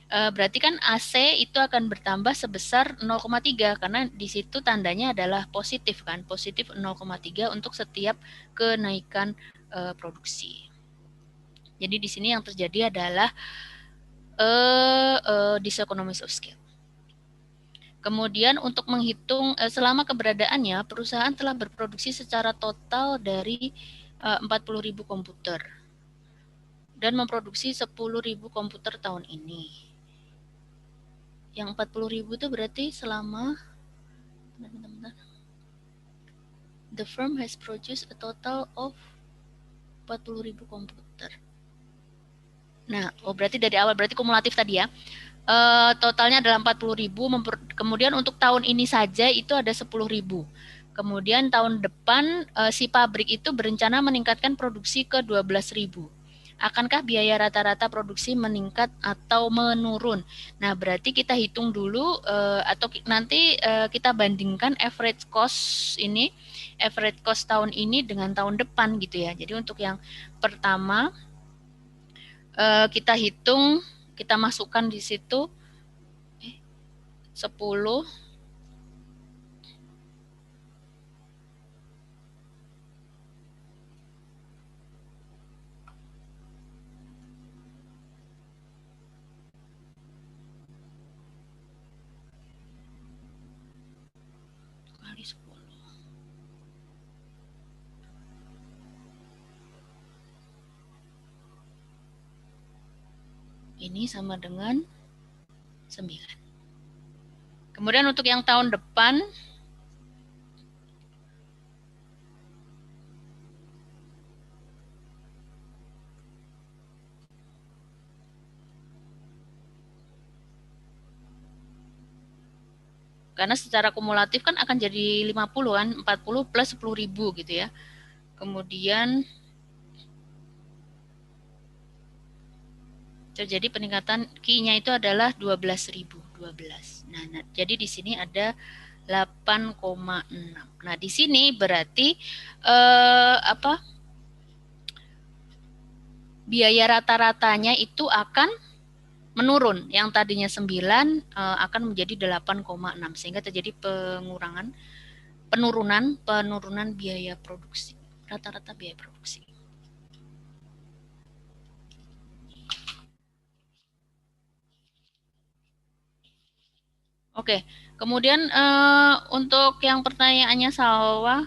Berarti kan AC itu akan bertambah sebesar 0,3 karena di situ tandanya adalah positif kan, positif 0,3 untuk setiap kenaikan produksi. Jadi di sini yang terjadi adalah diseconomies of scale. Kemudian untuk menghitung selama keberadaannya, perusahaan telah berproduksi secara total dari 40.000 komputer dan memproduksi 10.000 komputer tahun ini. Yang 40.000 itu berarti selama the firm has produced a total of 40.000 komputer. Nah, berarti dari awal, berarti kumulatif tadi ya. Totalnya adalah 40.000, kemudian untuk tahun ini saja itu ada 10.000. Kemudian tahun depan si pabrik itu berencana meningkatkan produksi ke 12.000. Akankah biaya rata-rata produksi meningkat atau menurun? Nah, berarti kita hitung dulu atau nanti kita bandingkan average cost ini, average cost tahun ini dengan tahun depan gitu ya. Jadi untuk yang pertama kita hitung, kita masukkan di situ 10 Ini sama dengan 9. Kemudian untuk yang tahun depan, karena secara kumulatif kan akan jadi 50 kan, 40 plus 10.000 gitu ya. Kemudian terjadi peningkatan Q-nya itu adalah 12.000. Nah, jadi di sini ada 8,6. Nah, di sini berarti biaya rata-ratanya itu akan menurun. Yang tadinya 9 akan menjadi 8,6 sehingga terjadi penurunan biaya produksi. Rata-rata biaya produksi. Oke, kemudian untuk yang pertanyaannya Salma,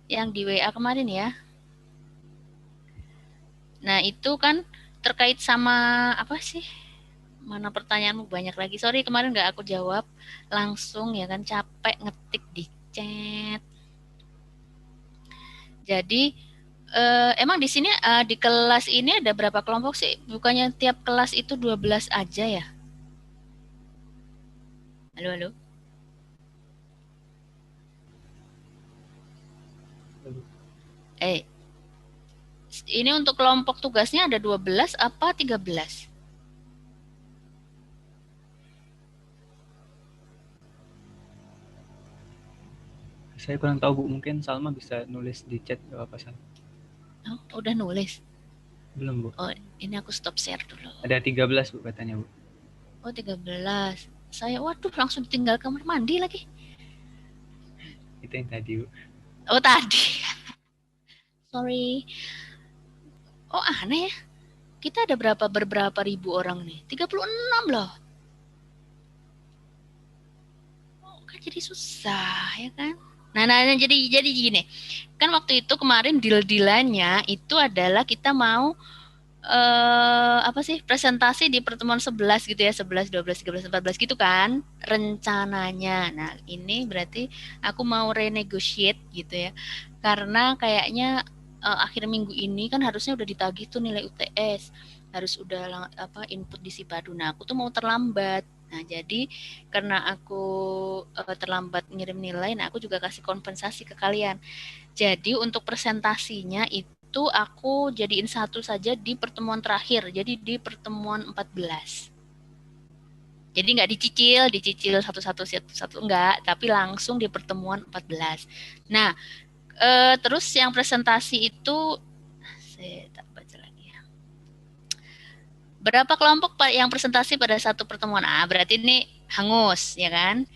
yang di WA kemarin ya. Nah, itu kan terkait sama apa sih? Mana pertanyaanmu banyak lagi. Sorry, kemarin nggak aku jawab langsung ya kan, capek ngetik di chat. Jadi, emang di sini di kelas ini ada berapa kelompok sih? Bukannya tiap kelas itu 12 aja ya? Halo. Ini untuk kelompok tugasnya ada 12 apa 13? Saya kurang tahu Bu, mungkin Salma bisa nulis di chat gak apa Salma. Oh, udah nulis? Belum Bu. Oh, ini aku stop share dulu. Ada 13 Bu katanya Bu. Oh, 13. Saya waduh langsung tinggal kamar mandi lagi. Itu yang tadi Bu. Oh, tadi. Sorry. Oh, aneh ya. Kita ada berapa ribu orang nih? 36 loh. Oh, kan jadi susah ya kan? Nah, jadi gini. Kan waktu itu kemarin deal-dealannya itu adalah kita mau presentasi di pertemuan 11 gitu ya, 11, 12, 13, 14 gitu kan rencananya. Nah, ini berarti aku mau renegotiate gitu ya. Karena kayaknya akhir minggu ini kan harusnya udah ditagih tuh nilai UTS. Harus udah input di Sipadu. Nah, aku tuh mau terlambat. Nah, jadi karena aku terlambat ngirim nilai, nah aku juga kasih kompensasi ke kalian. Jadi untuk presentasinya itu aku jadiin satu saja di pertemuan terakhir, jadi di pertemuan 14. Jadi nggak dicicil satu-satu enggak, tapi langsung di pertemuan 14. Nah, terus yang presentasi itu saya tak baca lagi ya. Berapa kelompok yang presentasi pada satu pertemuan? Berarti ini hangus, ya kan?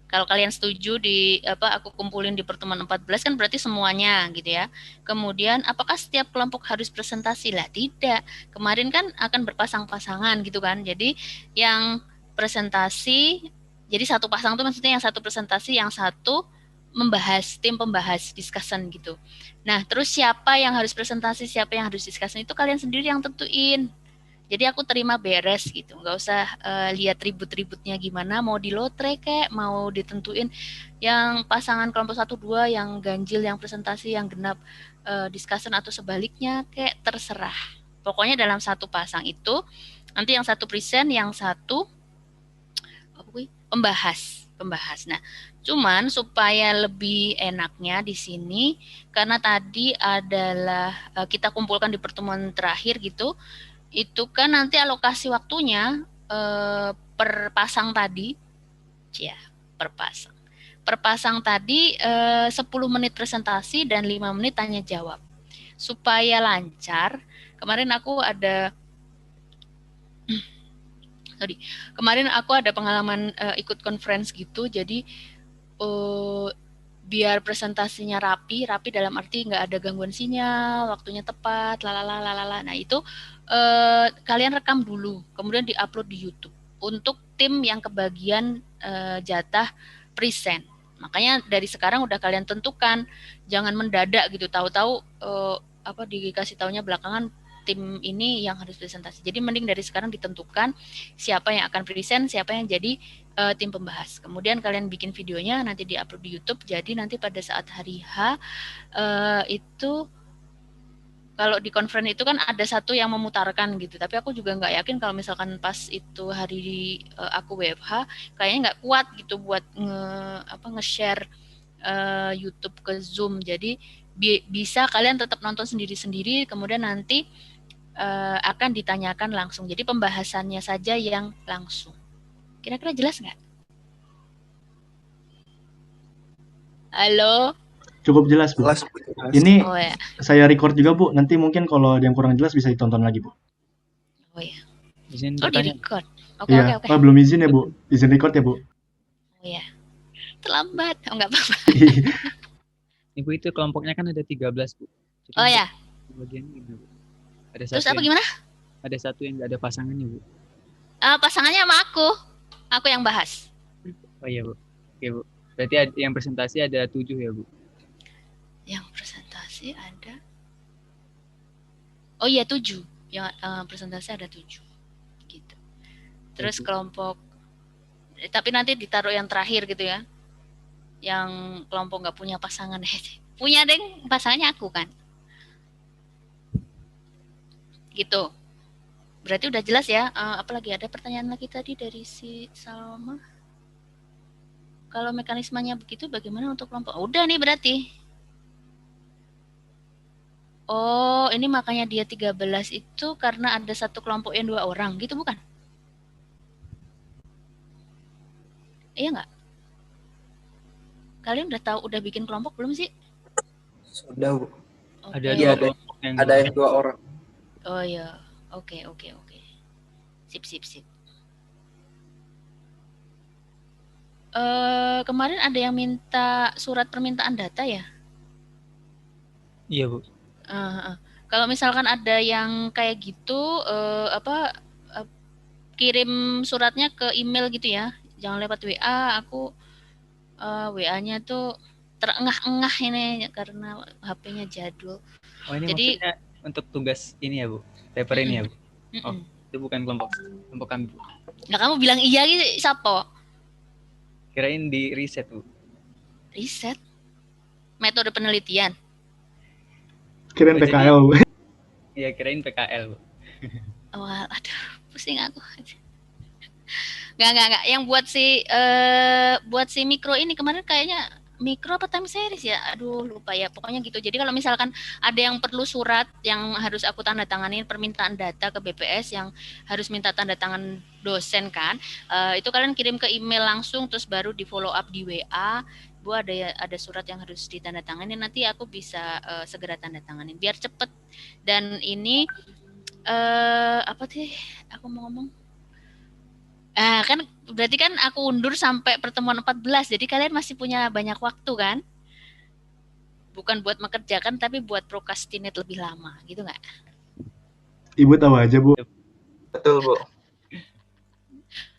Kalau kalian setuju aku kumpulin di pertemuan 14 kan berarti semuanya gitu ya. Kemudian apakah setiap kelompok harus presentasi? Lah tidak. Kemarin kan akan berpasang-pasangan gitu kan. Jadi yang presentasi, jadi satu pasang itu maksudnya yang satu presentasi, yang satu membahas, tim pembahas, discussion gitu. Nah, terus siapa yang harus presentasi, siapa yang harus discussion itu kalian sendiri yang tentuin. Jadi aku terima beres gitu, nggak usah lihat ribut-ributnya gimana, mau di lotre kek, mau ditentuin yang pasangan kelompok 1-2, yang ganjil, yang presentasi, yang genap discussion atau sebaliknya kek, terserah. Pokoknya dalam satu pasang itu, nanti yang satu present, yang satu pembahas. Nah, cuman supaya lebih enaknya di sini, karena tadi adalah kita kumpulkan di pertemuan terakhir gitu, itu kan nanti alokasi waktunya per pasang tadi per pasang tadi 10 menit presentasi dan 5 menit tanya jawab. Supaya lancar, kemarin aku ada pengalaman ikut conference gitu, jadi biar presentasinya rapi dalam arti nggak ada gangguan sinyal, waktunya tepat, lalala. Nah itu kalian rekam dulu, kemudian diupload di YouTube untuk tim yang kebagian jatah present. Makanya dari sekarang udah kalian tentukan, jangan mendadak gitu, tahu-tahu dikasih taunya belakangan tim ini yang harus presentasi. Jadi mending dari sekarang ditentukan siapa yang akan present, siapa yang jadi tim pembahas. Kemudian kalian bikin videonya, nanti diupload di YouTube. Jadi nanti pada saat hari H itu kalau di conference itu kan ada satu yang memutarkan gitu. Tapi aku juga nggak yakin kalau misalkan pas itu hari aku WFH, kayaknya nggak kuat gitu buat nge-share YouTube ke Zoom. Jadi bisa kalian tetap nonton sendiri-sendiri, kemudian nanti akan ditanyakan langsung. Jadi pembahasannya saja yang langsung. Kira-kira jelas nggak? Halo? Cukup jelas, Bu. Jelas. Ini Oh ya. saya record juga, Bu. Nanti mungkin kalau ada yang kurang jelas bisa ditonton lagi, Bu. Oh ya. Izin Oh, di bertanya. record. Oke, Iya. oke. Belum izin ya, Bu. Izin record ya, Bu. Oh ya. Terlambat. Oh, nggak apa-apa. Ibu itu kelompoknya kan ada 13, Bu. Jadi Oh ya. bagian gimana, Bu? Ada Terus satu apa yang, gimana? ada satu yang nggak ada pasangannya, Bu. Pasangannya sama aku. Aku yang bahas. Oh iya, Bu. Oke, Bu. Berarti yang presentasi ada 7 ya, Bu? Yang presentasi ada. Oh iya 7. Yang presentasi ada 7. Gitu. Terus 7. kelompok. Tapi nanti ditaruh yang terakhir gitu ya. Yang kelompok nggak punya pasangan. Punya deng, pasangannya aku kan. Gitu. Berarti udah jelas ya. Apalagi ada pertanyaan lagi tadi dari si Salma. Kalau mekanismenya begitu bagaimana untuk kelompok? Udah nih berarti. Oh, ini makanya dia 13 itu karena ada satu kelompok yang 2 orang, gitu bukan? Iya nggak? Kalian udah tahu, udah bikin kelompok belum sih? Sudah, Bu. Oke. Ada Iya, 2 kelompok yang Ada yang 2 orang. Oh iya, oke. Sip. Kemarin ada yang minta surat permintaan data ya? Iya, Bu. Kalau misalkan ada yang kayak gitu, kirim suratnya ke email gitu ya, jangan lewat WA. Aku WA-nya tuh terengah-engah ini karena HP-nya jadul. Oh, ini Jadi, maksudnya untuk tugas ini ya, Bu? Paper ini ya, Bu? Oh, itu bukan kelompok kami, Bu. Nah, kamu bilang iya gitu, Sapo? Kirain di riset, Bu. Riset? Metode penelitian? Kirain Oh, jadi- PKL, Bu. Iya, kirain PKL, Bu. Oh, aduh, pusing aku. Nggak. Yang buat si mikro ini kemarin kayaknya mikro apa time series ya? Aduh, lupa ya. Pokoknya gitu. Jadi kalau misalkan ada yang perlu surat yang harus aku tanda tanganin, permintaan data ke BPS yang harus minta tanda tangan dosen kan, itu kalian kirim ke email langsung, terus baru di follow up di WA. Bu, ada surat yang harus ditandatangani, nanti aku bisa segera tanda tanganin biar cepet. Dan ini apa sih aku mau ngomong? Kan berarti kan aku undur sampai pertemuan 14, jadi kalian masih punya banyak waktu kan? Bukan buat mengerjakan, tapi buat procrastinate lebih lama, gitu nggak? Ibu tahu aja, Bu. Betul, Bu.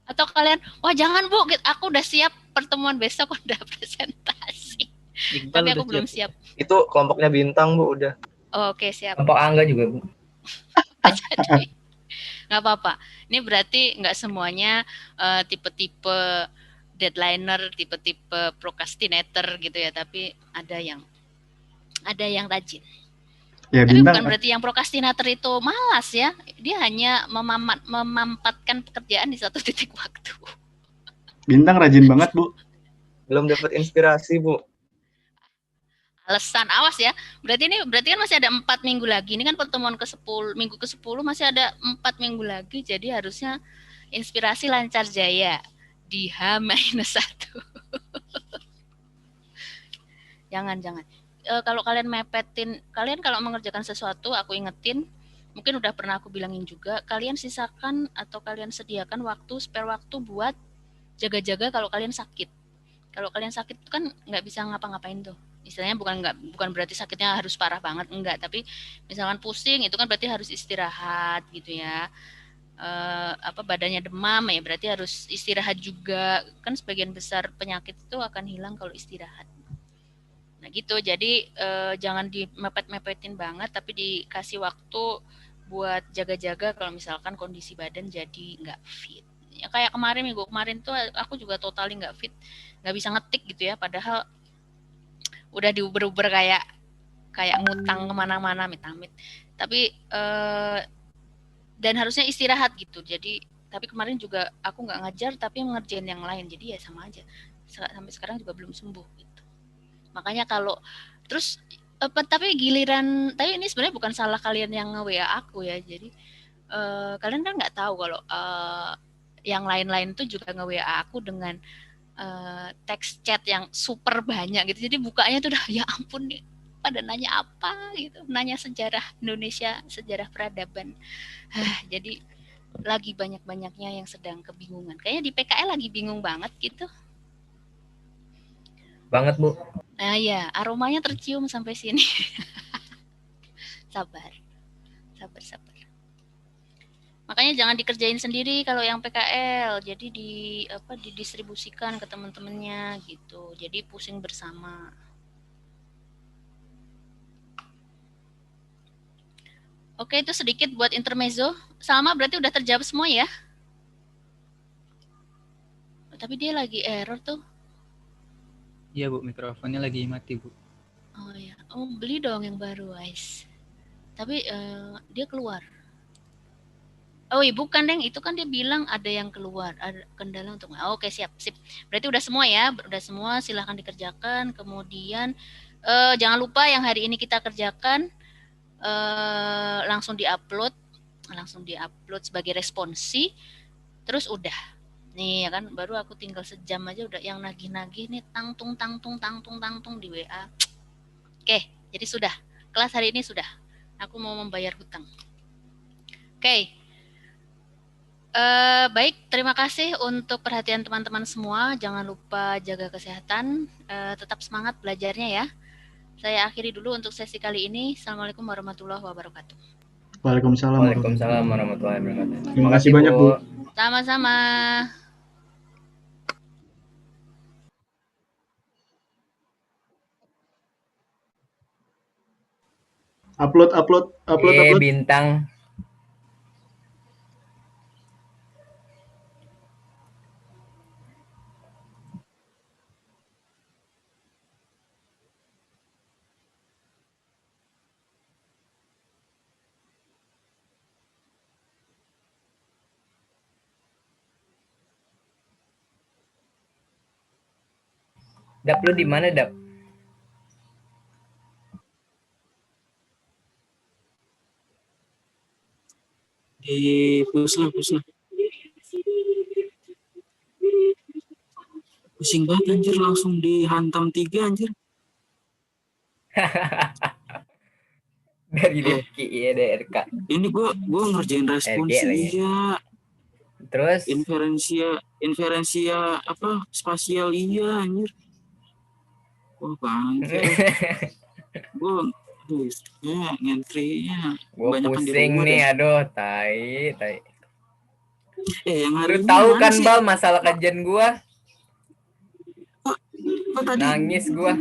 Atau kalian, wah jangan Bu, aku udah siap pertemuan besok udah presentasi. Iqbal Tapi aku udah belum siap. Itu kelompoknya Bintang, Bu, udah. Oh, oke, siap. Kelompok Angga juga, Bu. Jadi nggak apa-apa. Ini berarti nggak semuanya tipe-tipe deadliner, tipe-tipe procrastinator gitu ya, tapi ada yang rajin. Ya, Tapi Bintang. bukan berarti yang prokrastinator itu malas ya. Dia hanya memampatkan pekerjaan di satu titik waktu. Bintang rajin banget, Bu. Belum dapat inspirasi, Bu. Alasan, awas ya. Berarti kan masih ada 4 minggu lagi. Ini kan pertemuan minggu ke-10 masih ada 4 minggu lagi. Jadi harusnya inspirasi lancar jaya di H-1. Jangan. Kalau kalian kalau mengerjakan sesuatu, aku ingetin, mungkin udah pernah aku bilangin juga, kalian sisakan atau kalian sediakan spare waktu buat jaga-jaga kalau kalian sakit. Kalau kalian sakit itu kan nggak bisa ngapa-ngapain tuh. Istilahnya bukan berarti sakitnya harus parah banget, enggak, tapi misalkan pusing itu kan berarti harus istirahat gitu ya. Badannya demam ya berarti harus istirahat juga. Kan sebagian besar penyakit itu akan hilang kalau istirahat. Nah gitu, jadi jangan dimepet-mepetin banget, tapi dikasih waktu buat jaga-jaga kalau misalkan kondisi badan jadi nggak fit. Ya kayak kemarin, minggu kemarin tuh aku juga totally nggak fit, nggak bisa ngetik gitu ya, padahal udah diuber-uber kayak ngutang kemana-mana amit-amit. Tapi dan harusnya istirahat gitu. Jadi tapi kemarin juga aku nggak ngajar tapi ngerjain yang lain. Jadi ya sama aja. Sampai sekarang juga belum sembuh gitu. Makanya kalau terus tapi giliran, tapi ini sebenarnya bukan salah kalian yang nge-WA aku ya. Jadi kalian kan nggak tahu kalau yang lain-lain tuh juga nge-WA aku dengan teks chat yang super banyak gitu. Jadi bukanya tuh udah ya ampun nih, pada nanya apa gitu, nanya sejarah Indonesia, sejarah peradaban. Jadi lagi banyak-banyaknya yang sedang kebingungan. Kayaknya di PKL lagi bingung banget gitu. Banget, Bu. Nah ya, aromanya tercium sampai sini. Sabar. Makanya jangan dikerjain sendiri kalau yang PKL. Jadi didistribusikan ke teman-temannya gitu. Jadi pusing bersama. Oke, itu sedikit buat intermezzo. Salma berarti udah terjawab semua ya? Tapi dia lagi error tuh. Iya Bu, mikrofonnya lagi mati Bu. Oh ya, beli dong yang baru guys. Tapi dia keluar. Oh iya, bukan Deng, itu kan dia bilang ada yang keluar, ada kendala untuk. Oke, sip. Berarti udah semua ya, udah semua, silahkan dikerjakan. Kemudian jangan lupa yang hari ini kita kerjakan langsung diupload sebagai responsi. Terus udah. Nih ya kan, baru aku tinggal sejam aja udah yang nagih-nagih nih tangtung di WA. Oke, jadi sudah. Kelas hari ini sudah. Aku mau membayar hutang. Oke. Baik, terima kasih untuk perhatian teman-teman semua. Jangan lupa jaga kesehatan, tetap semangat belajarnya ya. Saya akhiri dulu untuk sesi kali ini. Assalamualaikum warahmatullahi wabarakatuh. Waalaikumsalam. Waalaikumsalam warahmatullahi wabarakatuh. Terima kasih banyak, Bu. Sama-sama. Upload. Bintang. Dap, lu di mana, Dap? Di puslah. Pusing banget anjir, langsung dihantam 3 anjir. Dari Rifki, ya, dari RK. Ini gua ngerjain respons iya. Terus inferensia apa spasial iya anjir. Wah bangke. Gua ngentrinya gua pusing nih, aduh, tai. Yang hari lu tahu kan sih? Bal, masalah kajian gua. Kok tadi nangis gua.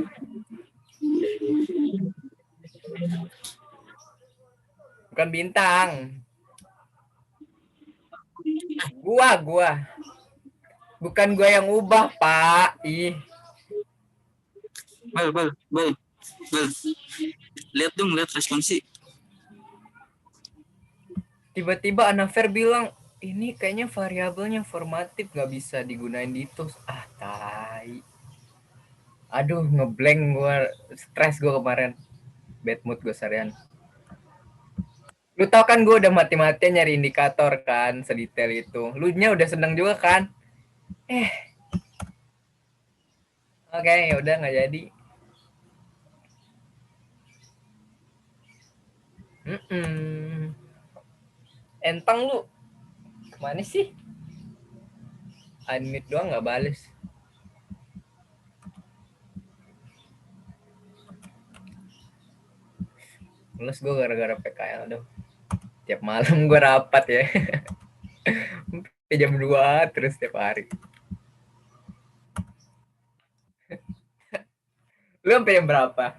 Bukan bintang. Gua. Bukan gua yang ubah, Pak. Ih. Bal. Lihat responsi. Tiba-tiba Anafer bilang, ini kayaknya variabelnya formatif, nggak bisa digunain di TOS. Tai. Aduh, ngeblank gue, stres gue kemarin. Bad mood gue seharian. Lu tau kan gue udah mati-matian nyari indikator kan, sedetail itu. Lu nya udah seneng juga kan? Oke, yaudah nggak jadi. Entang lu. Kemana sih? Unmute doang nggak bales. Males gue gara-gara PKL dong. Tiap malam gue rapat ya. Jam 2 terus tiap hari. Lu sampai jam berapa?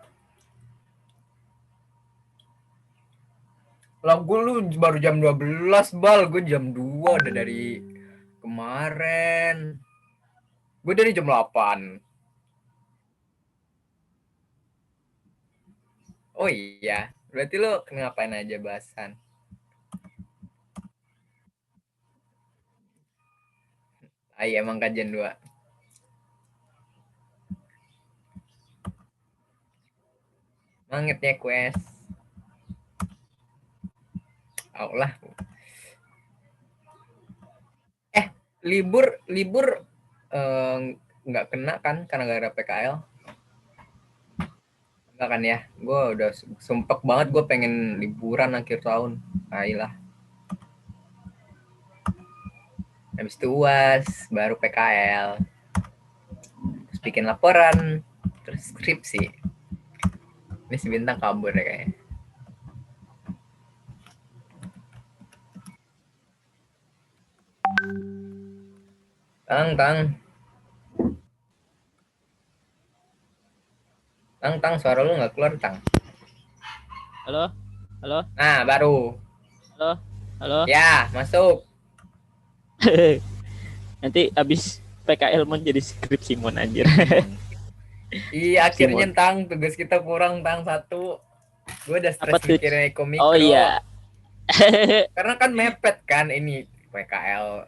Lah gue lu baru jam 12 bal, gue jam 2 udah dari kemarin. Gue dari jam 8. Oh iya, berarti lu ngapain aja bahasan? Ah iya, emang kajian 2. Banget ya quest. Allah. Libur nggak kena kan karena gak ada PKL? Enggak kan ya? Gue udah sumpek banget gue pengen liburan akhir tahun. Ayolah. Habis itu UAS, baru PKL. Terus bikin laporan, terus skripsi. Ini si Bintang kabur ya kayaknya. Tang, suara lu nggak keluar, Tang. Halo? Halo? Nah, baru. Halo? Halo? Ya, masuk. Nanti abis PKL mau jadi skripsi mon anjir. Iya, akhirnya Tang, tugas kita kurang Tang 1. Gue udah stres mikirnya komikro. Oh iya. Karena kan mepet kan ini PKL.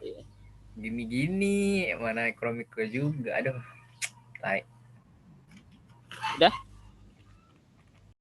Gini-gini, mana mikro juga. Aduh. Tai. Udah?